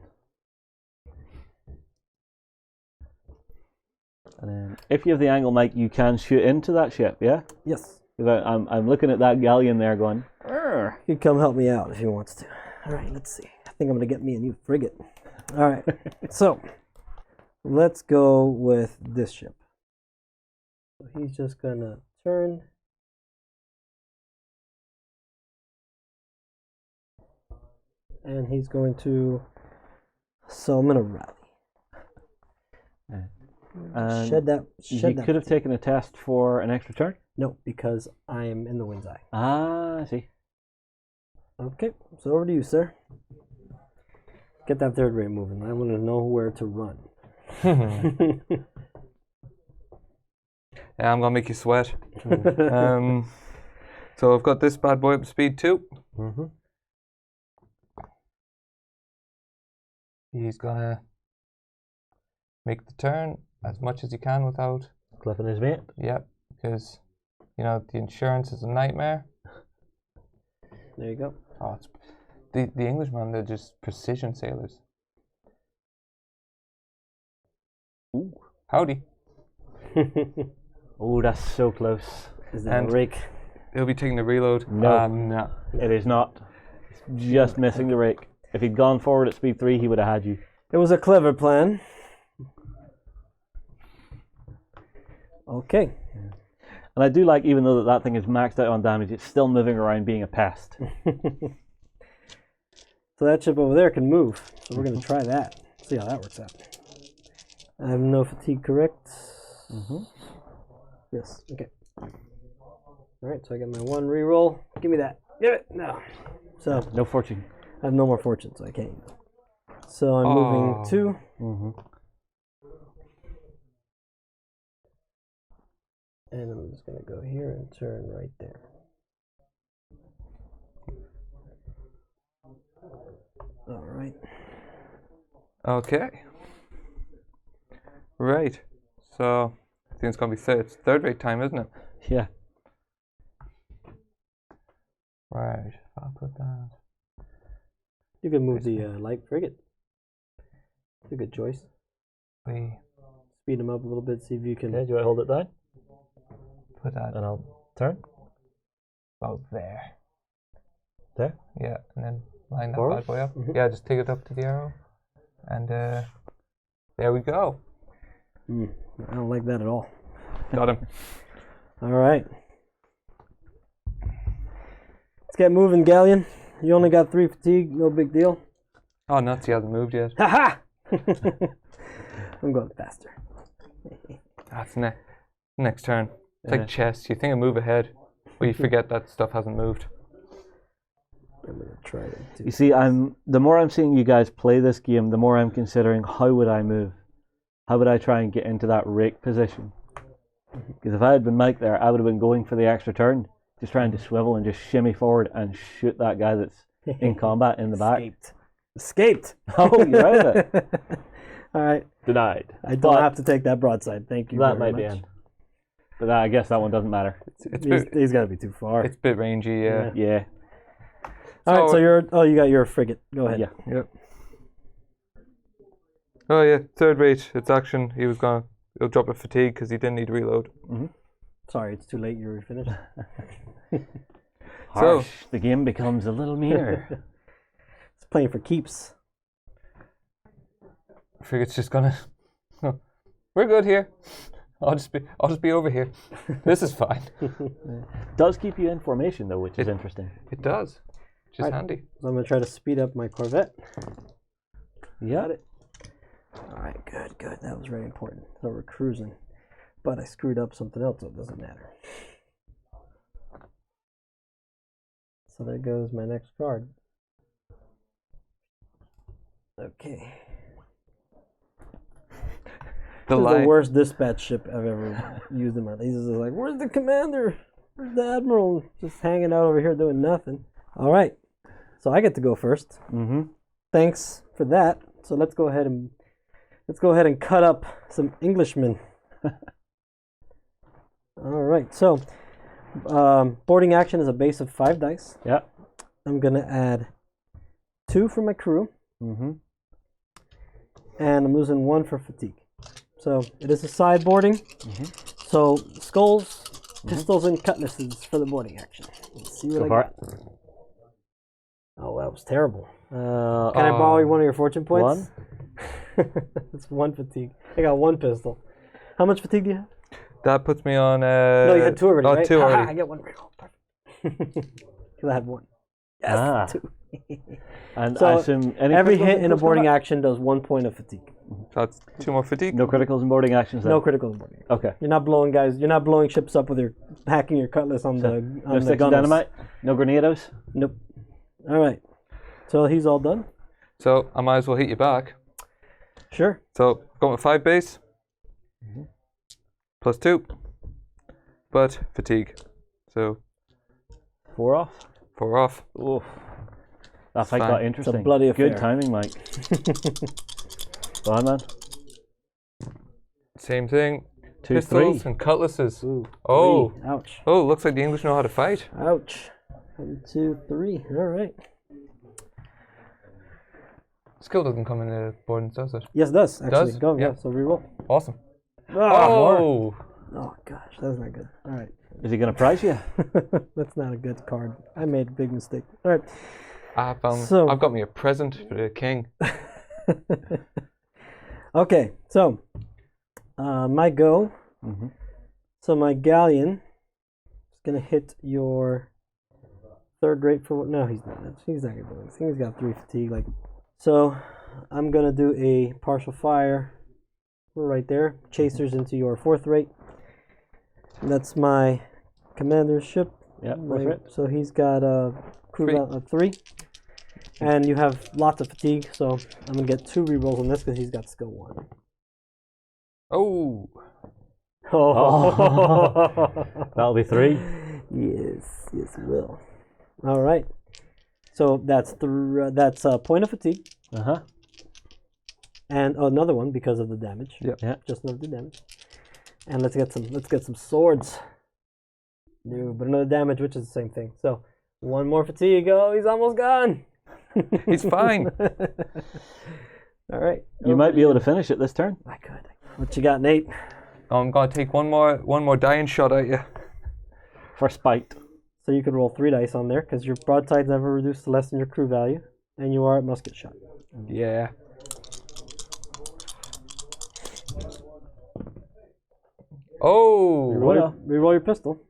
And then, if you have the angle, Mike, you can shoot into that ship, yeah? Yes. 'Cause I'm looking at that galleon there going, "Arr." He can come help me out if he wants to. All right. Let's see. I think I'm going to get me a new frigate. All right. So let's go with this ship. So he's just going to turn. And he's going to summon a rally. And Shed that. you Shed that. could have taken a test for an extra turn. No, because I am in the wind's eye. Ah, I see. Okay, so over to you, sir. Get that third rate moving. I want to know where to run. Yeah, I'm gonna make you sweat. So I've got this bad boy up to speed 2. Mm-hmm. He's gonna make the turn as much as he can without. Clipping his mate. Yep, because the insurance is a nightmare. There you go. Oh, it's the Englishmen. They're just precision sailors. Ooh. Howdy. Oh, that's so close. Is that And- a rake? He'll be taking the reload. No. No. It is not. It's just missing the rake. If he'd gone forward at speed 3, he would have had you. It was a clever plan. Okay. And I do like, even though that thing is maxed out on damage, it's still moving around being a pest. So that ship over there can move. So we're going to try that. See how that works out. I have no fatigue, correct? Mm-hmm. Yes. Okay. All right. So I get my 1 reroll. Give me that. Give it. No. So No fortune. I have no more fortune, so I can't. So I'm moving 2. Mm-hmm. And I'm just going to go here and turn right there. All right. Okay. Right. So I think it's gonna be it's third rate time, isn't it? Yeah. Right. I'll put that. You can move the light frigate. It's a good choice. We Speed them up a little bit, see if you can. Okay, do I hold it down? put that And I'll turn. about there. There? Yeah, and then line that Forward? bad boy up. Mhm. Yeah, just take it up to the arrow, and there we go. I don't like that at all. Got him. All right. Let's get moving, Galleon. You only got 3 fatigue, no big deal. Oh, nuts! He hasn't moved yet. Ha ha! I'm going faster. That's next turn. It's like chess. You think I move ahead, but you forget that stuff hasn't moved. I'm gonna try to do. You see, the more I'm seeing you guys play this game, the more I'm considering, how would I move? How would I try and get into that rake position? Because if I had been Mike there, I would have been going for the extra turn, just trying to swivel and just shimmy forward and shoot that guy that's in combat in the back. Escaped. Oh, you're out of it. All right. Denied. I don't have to take that broadside. Thank you. That very might be much. in. But I guess that one doesn't matter. He's got to be too far. It's a bit rangy. Yeah. Yeah. All right. So you got your frigate. Go ahead. Yeah. Yep. Oh yeah, third rate. It's action. He'll drop a fatigue because he didn't need reload. Mm-hmm. Sorry, it's too late. You're finished. Harsh. The game becomes a little meaner. It's playing for keeps. I figure it's just gonna. We're good here. I'll just be over here. This is fine. Does keep you in formation though, which is interesting. It does. Which is handy. So I'm gonna try to speed up my Corvette. Yeah. All right, good. That was very important. So we're cruising, but I screwed up something else, so it doesn't matter. So there goes my next card. Okay. This is the worst dispatch ship I've ever used in my life. This is like, where's the commander? Where's the admiral? Just hanging out over here doing nothing. All right. So I get to go first. Mm-hmm. Thanks for that. So let's go ahead and cut up some Englishmen. All right. So boarding action is a base of 5 dice. Yeah. I'm gonna add 2 for my crew. Mm-hmm. And I'm losing 1 for fatigue. So it is a sideboarding. Mm-hmm. So skulls, pistols, and cutlasses for the boarding action. Let's see what I got. Oh, that was terrible. Can I borrow one of your fortune points? 1? It's 1 fatigue. I got 1 pistol. How much fatigue do you have? That puts me on. No, you had 2 already. Right? 2 already. I get 1 reroll. Because I had 1. Yes, 2. And so I assume every hit in a boarding action does 1 point of fatigue. So that's 2 more fatigue. No criticals and boarding actions. Then? No criticals in boarding. Okay. You're not blowing guys. You're not blowing ships up with your hacking your cutlass on the no sticks of dynamite. No grenados. Nope. All right. So he's all done. So I might as well hit you back. Sure. So going with 5 base. Plus 2. But fatigue. So 4 off. 4 off. Oof. That fight got interesting. It's a bloody affair. Good timing, Mike. Go on, man. Same thing. 2, Pistols 3. and cutlasses. Ooh, Oh. 3. Ouch. Oh, looks like the English know how to fight. Ouch. 1, 2, 3. All right. Skill doesn't come in the boardings, does it? Yes, it does. Actually. Does? Go. Yeah. Yeah. So reroll. Awesome. Oh gosh, that's not good. All right. Is he going to prize you? That's not a good card. I made a big mistake. All right. I've got me a present for the king. Okay, so my go. Mm-hmm. So my galleon is gonna hit your 3rd rate for what? No, he's not. He's not gonna do anything. He's got 3 fatigue. So, I'm gonna do a partial fire. Right there. Chasers into your 4th rate. That's my commander's ship. Yeah, 4th rate. So he's got a crew of 3. And you have lots of fatigue, so I'm going to get 2 rerolls on this because he's got skill 1. Oh. That'll be 3. Yes, it will. All right. So that's a point of fatigue. Uh-huh. And another one because of the damage. Yep. Yeah. Just another damage. And let's get some swords. No, but another damage, which is the same thing. So 1 more fatigue. Oh, he's almost gone. He's fine. All right. You might be able to finish it this turn. I could. What you got, Nate? I'm gonna take one more dying shot at you. For spite. So you could roll 3 dice on there because your broadside's never reduced to less than your crew value, and you are at musket shot. Yeah. Oh. Reroll your pistol.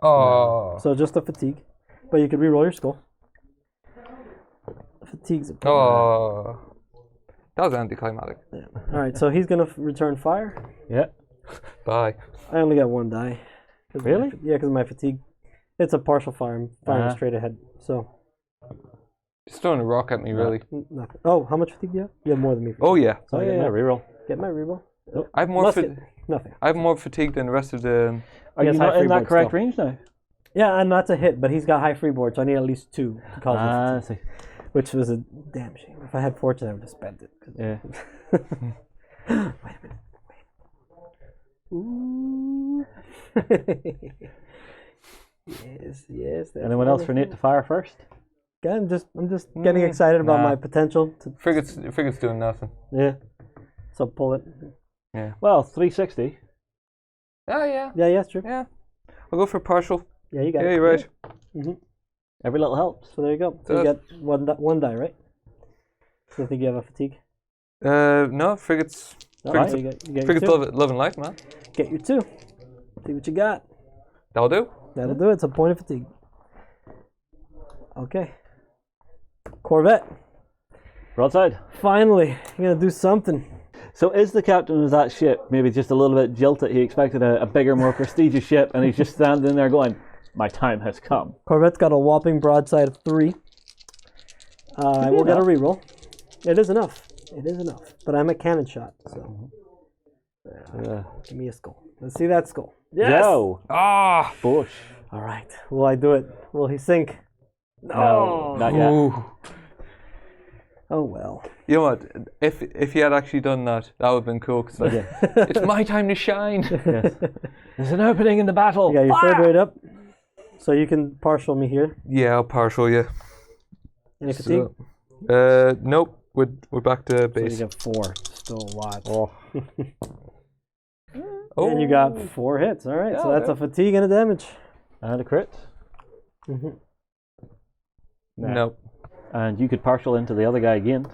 Oh. So just a fatigue, but you could reroll your skull. Fatigue's a problem. Oh. That was anticlimactic. Yeah. All right, so he's gonna return fire. Yeah. Bye. I only got 1 die. Really? Yeah, because of my fatigue. It's a partial fire. I'm firing straight ahead. So. Just throwing a rock at me, really. Nothing. Oh, how much fatigue do you have? You have more than me. Oh yeah. So reroll. Get my reroll. I have more. Nothing. I have more fatigue than the rest of the. Are you not in that correct range now? Yeah, and that's a hit, but he's got high freeboard, so I need at least 2 to cause I fatigue, see. which was a damn shame. If I had fortune, I would have spent it. Yeah. Wait a minute. Ooh. yes. Anyone else for Nate to fire first? Yeah, I'm just getting excited about my potential to. Frigate's doing nothing. Yeah. So pull it. Yeah. Well, 360. Oh, yeah. Yeah, yeah, it's true. Yeah. I'll go for partial. Yeah, you got Yeah, it. you're right. Every little helps. So there you go. So you got one die, right? So I think you have a fatigue. No, frigates. Alright, Frigates, you get your frigates two. love and life, man. Get your two. See what you got. That'll do. That'll do it. It's a point of fatigue. Okay. Corvette. Broadside. Finally, you're gonna do something. So is the captain of that ship maybe just a little bit jilted? He expected a bigger, more prestigious ship, and he's just standing there going, "My time has come." Corvette's got a whopping broadside of 3. I will get a reroll. It is enough. It is enough. But I'm a cannon shot, so give me a skull. Let's see that skull. Yes. Yo. Ah! Bush. All right. Will I do it? Will he sink? No, not yet. Ooh. Oh well. You know what? If he had actually done that, that would have been cool. Cause like, it's my time to shine. Yes. There's an opening in the battle. You got your third rate up, so you can partial me here. Yeah, I'll partial you. Any fatigue? Nope. We're back to So base. you got 4. Still a lot. Oh. Oh. And you got 4 hits. All right. So Yeah, that's a fatigue and a damage. And a crit. Mm-hmm. Nope. And you could partial into the other guy again.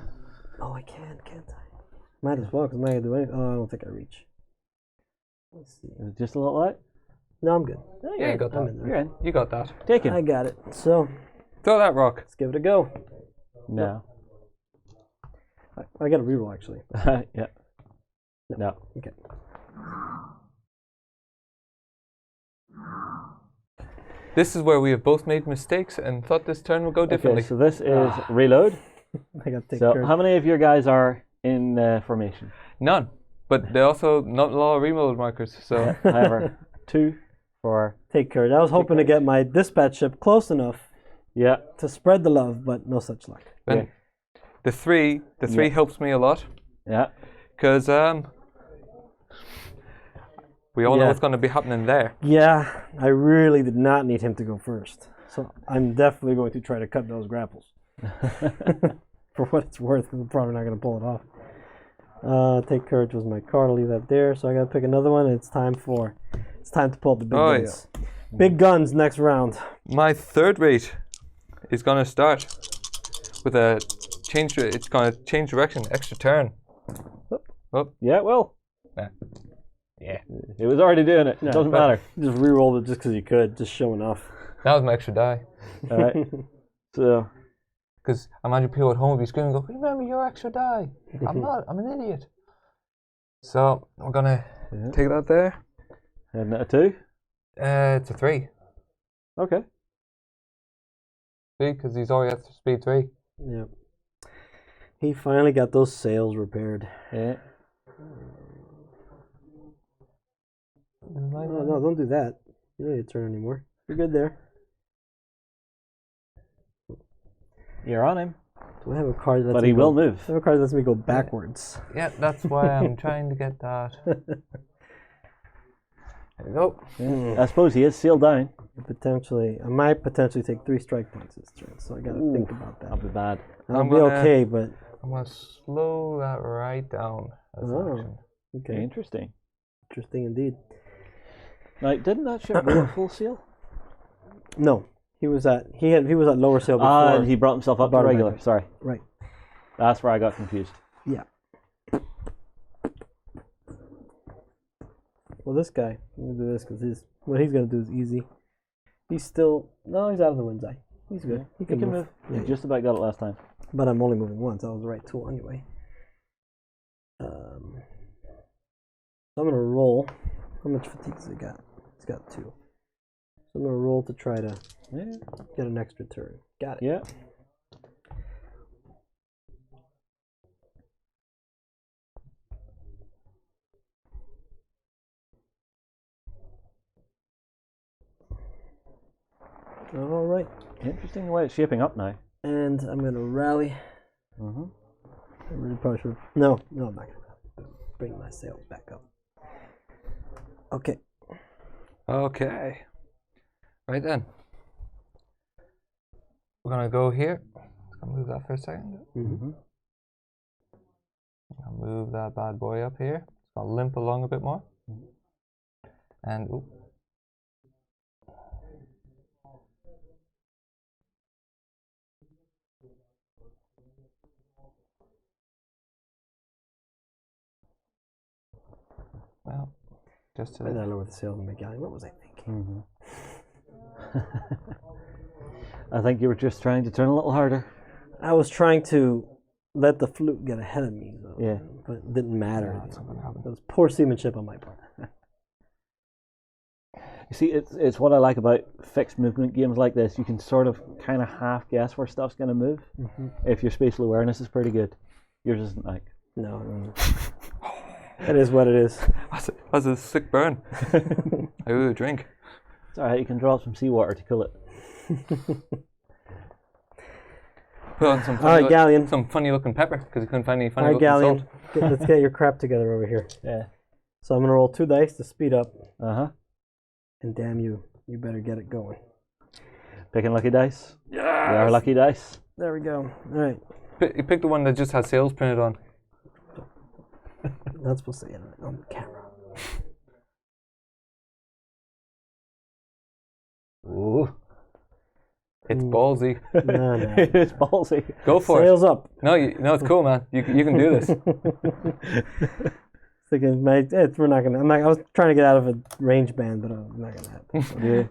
Oh, I can, can't I? Might as well, because I'm not going to do anything. Oh, I don't think I reach. Let's see. Is it just a little light? No, I'm good. Yeah, you got I'm that. in there. You're in. You got that. Take him. I got it. So, Throw that rock. let's give it a go. No. I got a reroll, actually. Yeah. No. Okay. This is where we have both made mistakes and thought this turn would go differently. Okay, so this is reload. I got to take So care. how many of your guys are in formation? None. But they also not a lot of remote markers. So However, 2 for... Take care. I was hoping to get my dispatch ship close enough Yeah. to spread the love, but no such luck. then the three Yeah. helps me a lot Yeah. because we all know Yeah. what's going to be happening there. Yeah, I really did not need him to go first. So I'm definitely going to try to cut those grapples. For what it's worth, 'cause I'm probably not going to pull it off. Take courage was my card. I'll leave that there. So I got to pick another one. And it's time to pull up the big guns. Yeah. Big guns next round. My third rate is going to start with a change. It's going to change direction, extra turn. Oh. Yeah, well. Yeah. Yeah. It was already doing it. It doesn't matter. Just re-rolled it just because you could. Just showing off. That was my extra die. All right. So... Because imagine people at home would be screaming, go, remember your extra die. I'm not, I'm an idiot. So we're going to take that there. And a 2? It's a 3. Okay. See, because he's already at speed 3. Yep. He finally got those sails repaired. Yeah. No, don't do that. You don't need to turn anymore. You're good there. You're on him. Do I have a card that lets But me he will go, move. I have a card that lets me go backwards. Yeah, that's why I'm trying to get that. There you go. Yeah. I suppose he is sealed down. I might potentially take 3 strike points this turn, so I gotta think about that. That'll be bad. I'll be okay, but I'm going to slow that right down as an action. okay, Interesting. interesting indeed. Now, didn't that ship go at full sail? No, he was at lower sail before. And he brought himself up to Bottom regular. anchor. Sorry. Right. That's where I got confused. Yeah. Well, this guy, I'm gonna do this because what he's gonna do is easy. He's out of the wind's eye. He's good. Yeah. He can move. He just about got it last time. But I'm only moving once. That was the right tool anyway. So I'm gonna roll. How much fatigue has it got? It's got 2. So I'm gonna roll to try to get an extra turn. Got it. Yeah. All right. Interesting the way it's shaping up now. And I'm gonna rally. Mm-hmm. I really probably should. No, I'm not gonna rally. Bring my sails back up. Okay. Okay. Right then. We're going to go here. I'll move that for a second. Mm-hmm. I'll move that bad boy up here. It's going to limp along a bit more. And ooh. Well, just to I lowered the sails and make galleon. What was I thinking? I think you were just trying to turn a little harder. I was trying to let the flute get ahead of me, though. Yeah. But it didn't matter. something happened. It was poor seamanship on my part. You see, it's what I like about fixed movement games like this. You can sort of kind of half guess where stuff's going to move if your spatial awareness is pretty good. Yours isn't like. No. It is what it is. That's a sick burn. Ooh, drink. It's alright, you can draw some seawater to cool it. Put on some Alright, galleon. some funny looking pepper because you couldn't find any funny Alright, looking galleon. salt. Let's get your crap together over here. Yeah. So I'm going to roll 2 dice to speed up. Uh-huh. And damn you better get it going. Picking lucky dice? Yeah. They are lucky dice. There we go. Alright. You picked the one that just has sails printed on. Not supposed to say it on camera. Ooh. It's ballsy. No. It's ballsy. Go for Sails it. up. No, it's cool, man. You can do this. Thinking, we're not gonna. I was trying to get out of a range band, but I'm not gonna happen. So Yeah.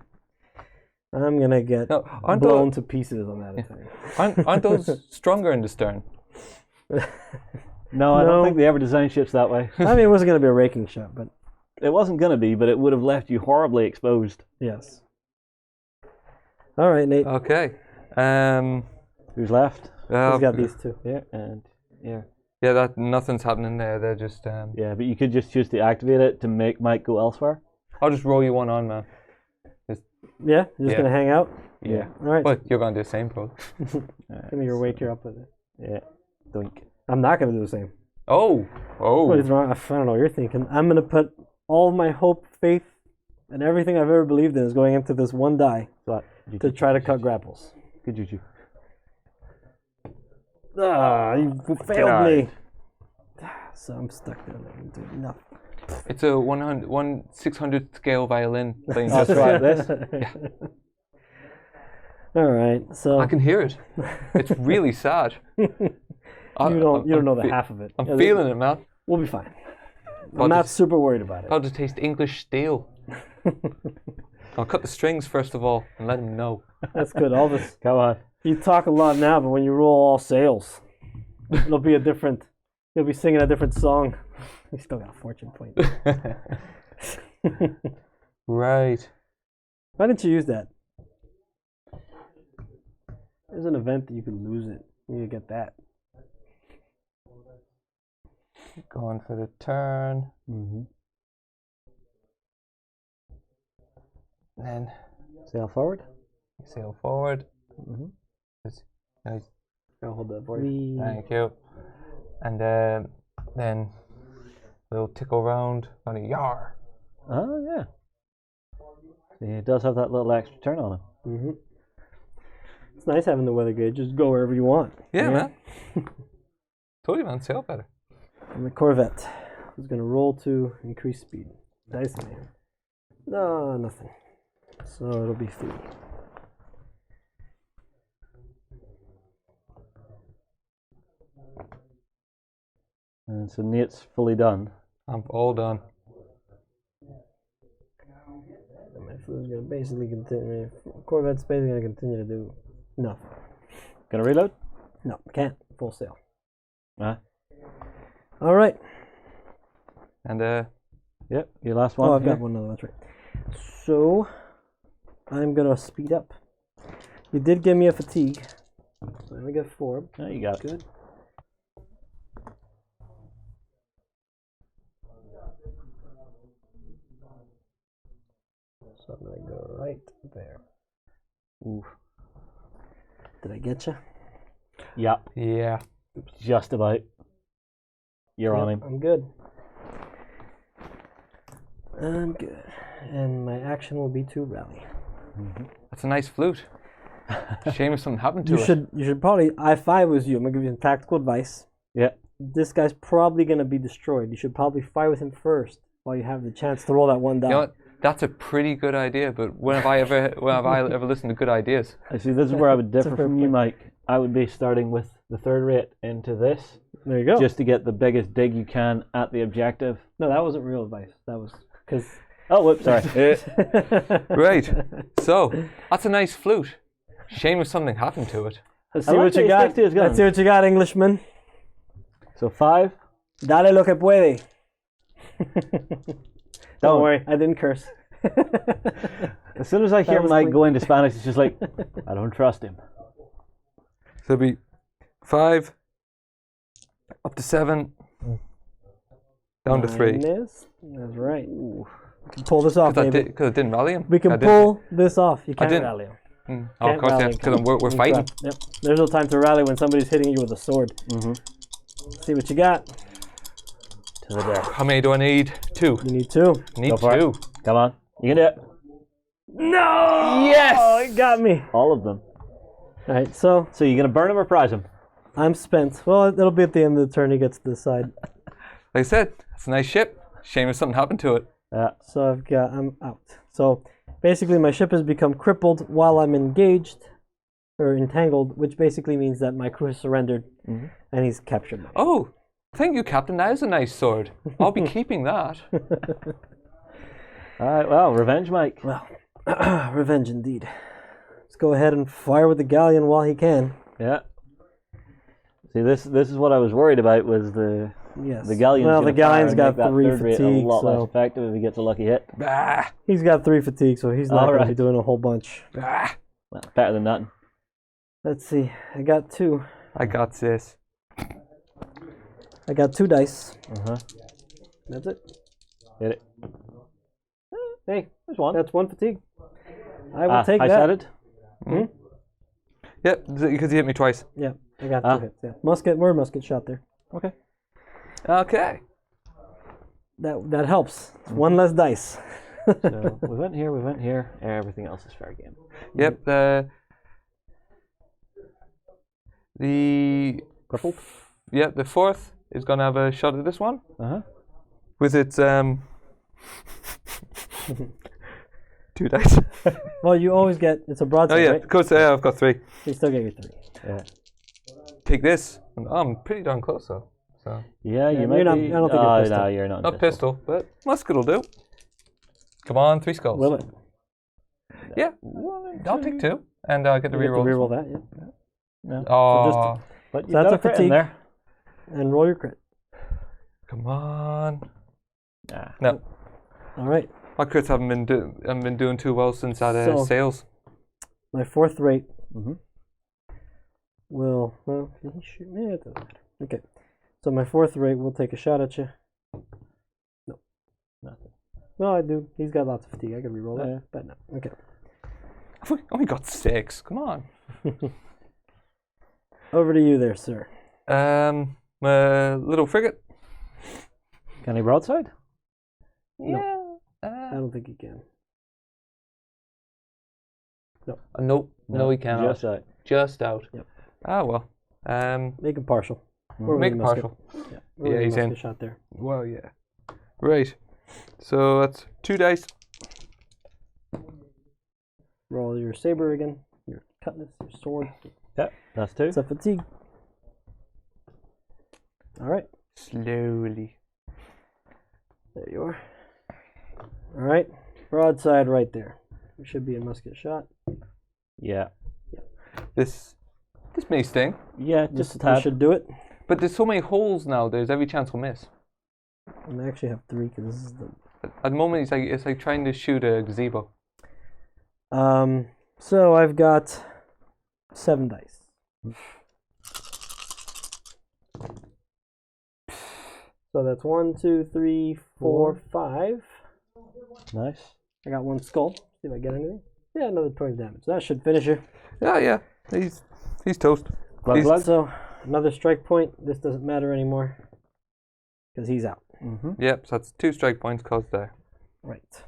I'm gonna get blown to pieces on that attack. Aren't those stronger in the stern? No, I don't think they ever designed ships that way. I mean, it wasn't gonna be a raking shot, but It wasn't going to be, but it would have left you horribly exposed. yes. All right, Nate. Okay. Who's left? Who's got these two? Yeah, and yeah. Yeah, that nothing's happening there. They're just. Yeah, but you could just choose to activate it to make Mike go elsewhere. I'll just roll you one on, man. Yeah, you're just gonna hang out. Yeah. All right. But you're gonna do the same, probably. Give me your wake here up with it. Yeah. Doink. I'm not gonna do the same. Oh. What is wrong? I don't know what you're thinking. I'm gonna put all my hope, faith, and everything I've ever believed in is going into this one die to try to cut grapples. Good juju. You failed me. So I'm stuck there. I can do nothing. It's a 1/600th scale violin playing That's just right. This. Yeah. All right. So I can hear it. It's really sad. you don't know the half of it. I'm feeling it, man. We'll be fine. I'm not super worried about it. How to taste English steel. I'll cut the strings first of all and let him know. That's good. All this. Come on. You talk a lot now, but when you roll all sails, it'll be a different. You'll be singing a different song. You still got a fortune point. Right. Why didn't you use that? There's an event that you could lose it. You need to get that. Going for the turn. Mm-hmm. And then Sail forward. sail forward. Mm-hmm. Nice. I'll hold that for you. Thank you. And then we'll tickle around on a yar. Oh, yeah. See, it does have that little extra turn on it. Mm-hmm. It's nice having the weather gauge. Just go wherever you want. Yeah, man. Told you, man. Sail better. And the Corvette is going to roll to increase speed. Dice in here. No, nothing. So it'll be 3. And so Nate's fully done. I'm all done. And my flute's going to basically continue. Corvette's basically going to continue to do nothing. Gonna reload? No, can't. Full sail. Uh-huh. All right. And Yep, your last one. Oh, I've here. got one other. That's right. So I'm going to speed up. You did give me a fatigue. So I'm going to get 4. Oh, you got it. Good. So I'm going to go right there. Ooh. Did I get you? Yep, yeah. just about. You're on him. I'm good. I'm good. And my action will be to rally. Mm-hmm. That's a nice flute. Shame if something happened to it. You should probably, if I was you, I'm going to give you some tactical advice. Yeah. This guy's probably going to be destroyed. You should probably fight with him first while you have the chance to roll that one die. You know what? That's a pretty good idea, but when have I ever listened to good ideas? I see. This is where I would differ fair from you, point. Mike. I would be starting with the third rate into this, There you go. just to get the biggest dig you can at the objective. No, that wasn't real advice. That was because. Oh, whoops, sorry. Right. So that's a nice flute. Shame if something happened to it. Let's I see like what that you he got. sticks to his Let's guns. see what you got, Englishman. So 5. Dale lo que puede. Don't Don't. worry, I didn't curse. As soon as I hear was Mike clean. go into Spanish, it's just like, I don't trust him. So it'll be 5, up to 7, down to 3. That's right. We can pull this off, baby. Because I didn't rally him. We can I didn't. pull this off. You can't didn't. rally him. Oh, of Can't course, yeah. rally. Because we're fighting. Yep. There's no time to rally when somebody's hitting you with a sword. See what you got. To the death. How many do I need? 2. You need 2. Need Go for it. 2. Come on. You can do it. No! Yes! Oh, it got me. All of them. All right, so So you're going to burn him or prize him? I'm spent. Well, it'll be at the end of the turn. He gets to decide. Like I said, it's a nice ship. Shame if something happened to it. So I'm out. So basically, my ship has become crippled while I'm engaged or entangled, which basically means that my crew has surrendered and he's captured me. Oh, thank you, Captain. That is a nice sword. I'll be keeping that. All right, well, revenge, Mike. Well, revenge indeed. Let's go ahead and fire with the galleon while he can. Yeah. See, this is what I was worried about, was the Yes. galleon's Well, gonna the gallion's fire and got make that 3 third rate fatigue, a lot less so effective if he gets a lucky hit. Bah, he's got 3 fatigue, so he's not All going to be right. doing a whole bunch. bah. Well, better than nothing. Let's see. I got 2. I got this. I got 2 dice. Uh-huh. That's it. Hit it. Hey, there's one. That's 1 fatigue. I will take I that. said it. Yep, because he hit me twice. Yeah, I got 2 hits. Yeah, musket shot there. Okay. Okay. That helps. It's 1 less dice. So we went here. Everything else is fair game. Yep. The Crippled? yeah, the 4th is gonna have a shot at this one Uh-huh. with its 2 dice. Well, you always get, it's a broadside, Oh yeah, right? of course. I've got 3. You still get your 3. Yeah. Take this. I'm pretty darn close though. So Yeah, you you're might not- be. I don't think you're pistol. No, you're not. not pistol, but musket will do. Come on, 3 skulls. Will it? Yeah, I'll take 2, and I'll get the You get to reroll. reroll that, yeah. No. Oh, But you that's got a a crit in fatigue. there. And roll your crit. come on. Nah. No, All right. my crits haven't been doing too well since that So- sales. My 4th rate Mhm. will, well, can he shoot me? It doesn't matter. Okay. So my 4th rate will take a shot at you. No. Nothing. No, I do. He's got lots of fatigue. I can reroll that. Yeah. But no. Okay. I've only got 6. Come on. Over to you there, sir. My little frigate. Can he broadside? Yeah. I don't think he can. Nope. No, he cannot. Just out. Just out. Yep. Ah well. Make him partial. Or Make with a partial. musket. Yeah, Yeah, with a he's in. musket shot there. Well, yeah. Right. So that's 2 dice. Roll your saber again. Your cutlass, your sword. Yeah, that's 2. It's a fatigue. All right. Slowly. There you are. All right. Broadside right there. There should be a musket shot. Yeah. This may sting, Yeah, just a This tad. should do it. but there's so many holes now. There's every chance we'll miss. And I actually have 3 because this is the. At the moment, it's like trying to shoot a gazebo. So I've got 7 dice. So that's 1, 2, 3, 4, 5. Nice. I got 1 skull. See if I get anything. Yeah, another 20 damage. That should finish her. Yeah. He's toast. Glug, He's- glug. So another strike point. This doesn't matter anymore because he's out. Yep. So that's 2 strike points caused there. Right.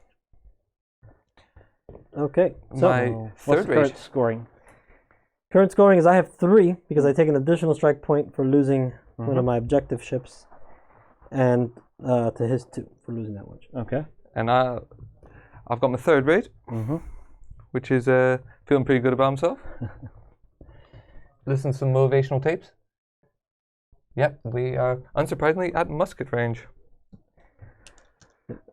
Okay. So My What's third the current rate. scoring? current scoring is I have 3 because I take an additional strike point for losing one of my objective ships, and to his 2 for losing that one. Okay. And I've got my third rate, which is feeling pretty good about himself. Listen to some motivational tapes. Yep, we are unsurprisingly at musket range.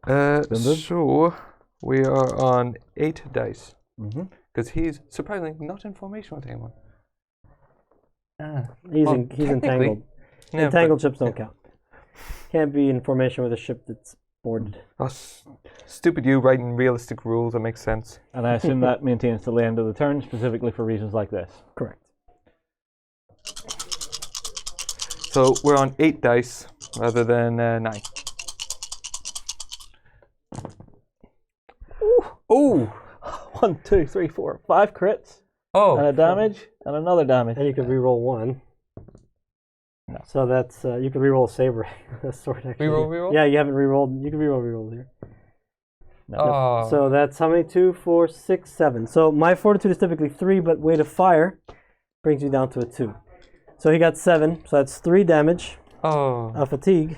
So we are on 8 dice. Because he's surprisingly not in formation with anyone. He's entangled. Yeah, Entangled ships don't count. Can't be in formation with a ship that's boarded. That's stupid you writing realistic rules that make sense. And I assume that maintains till the end of the turn, specifically for reasons like this. Correct. So we're on 8 dice rather than 9. Ooh! 1, 2, 3, 4, 5 crits. Oh. And a damage, and another damage. And you could reroll 1. No. So that's you could reroll a saber. Sword actually. Reroll? Yeah, you haven't rerolled. You can reroll here. No. Oh. So that's how many? 2, 4, 6, 7. So my fortitude is typically 3, but weight of fire brings you down to a 2. So he got 7. So that's 3 damage. Oh. A fatigue.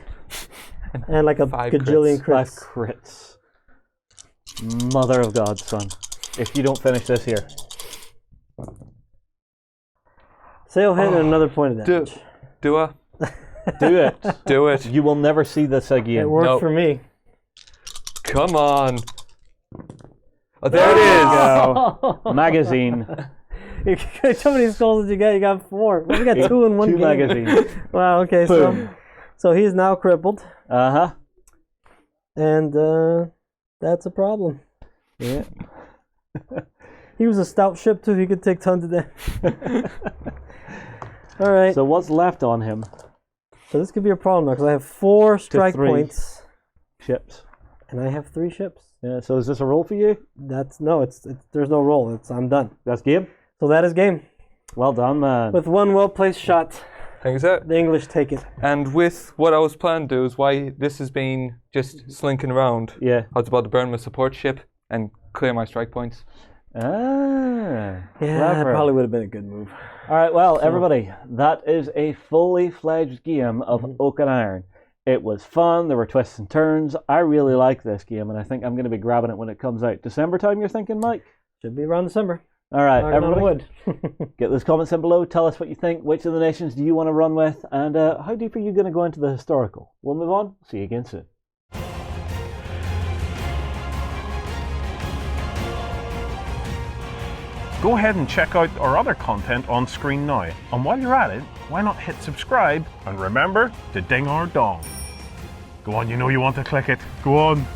And like a 5 gajillion crits. 5 crits. Mother of God, son. If you don't finish this here. Sail hit and another point of damage. Do I? Do it. Do it. You will never see this again. It worked Nope. for me. Come on. Oh, there it is. Go. Magazine. How many skulls did you get? You got 4. Well, you got 2 in one 2 game. magazines. Wow, okay. So he's now crippled. Uh-huh. And that's a problem. Yeah. He was a stout ship too. He could take tons of damage. All right. So what's left on him? So this could be a problem now because I have 4 strike 3 points ships. and I have 3 ships. Yeah. So is this a roll for you? That's it's there's no roll. I'm done. That's game. So that is game. Well done, man. With 1 well-placed shot, Thanks, sir. the English take it. And with what I was planning to do is why this has been just slinking around. Yeah. I was about to burn my support ship and clear my strike points. Ah. Yeah, clever. that probably would have been a good move. All right, well, everybody, that is a fully fledged game of Oak and Iron. It was fun. There were twists and turns. I really like this game, and I think I'm going to be grabbing it when it comes out. December time, you're thinking, Mike? Should be around December. All right, Knocking on everybody, wood. get those comments in below. Tell us what you think. Which of the nations do you want to run with? And how deep are you going to go into the historical? We'll move on. See you again soon. Go ahead and check out our other content on screen now. And while you're at it, why not hit subscribe and remember to ding our dong. Go on, you know you want to click it. Go on.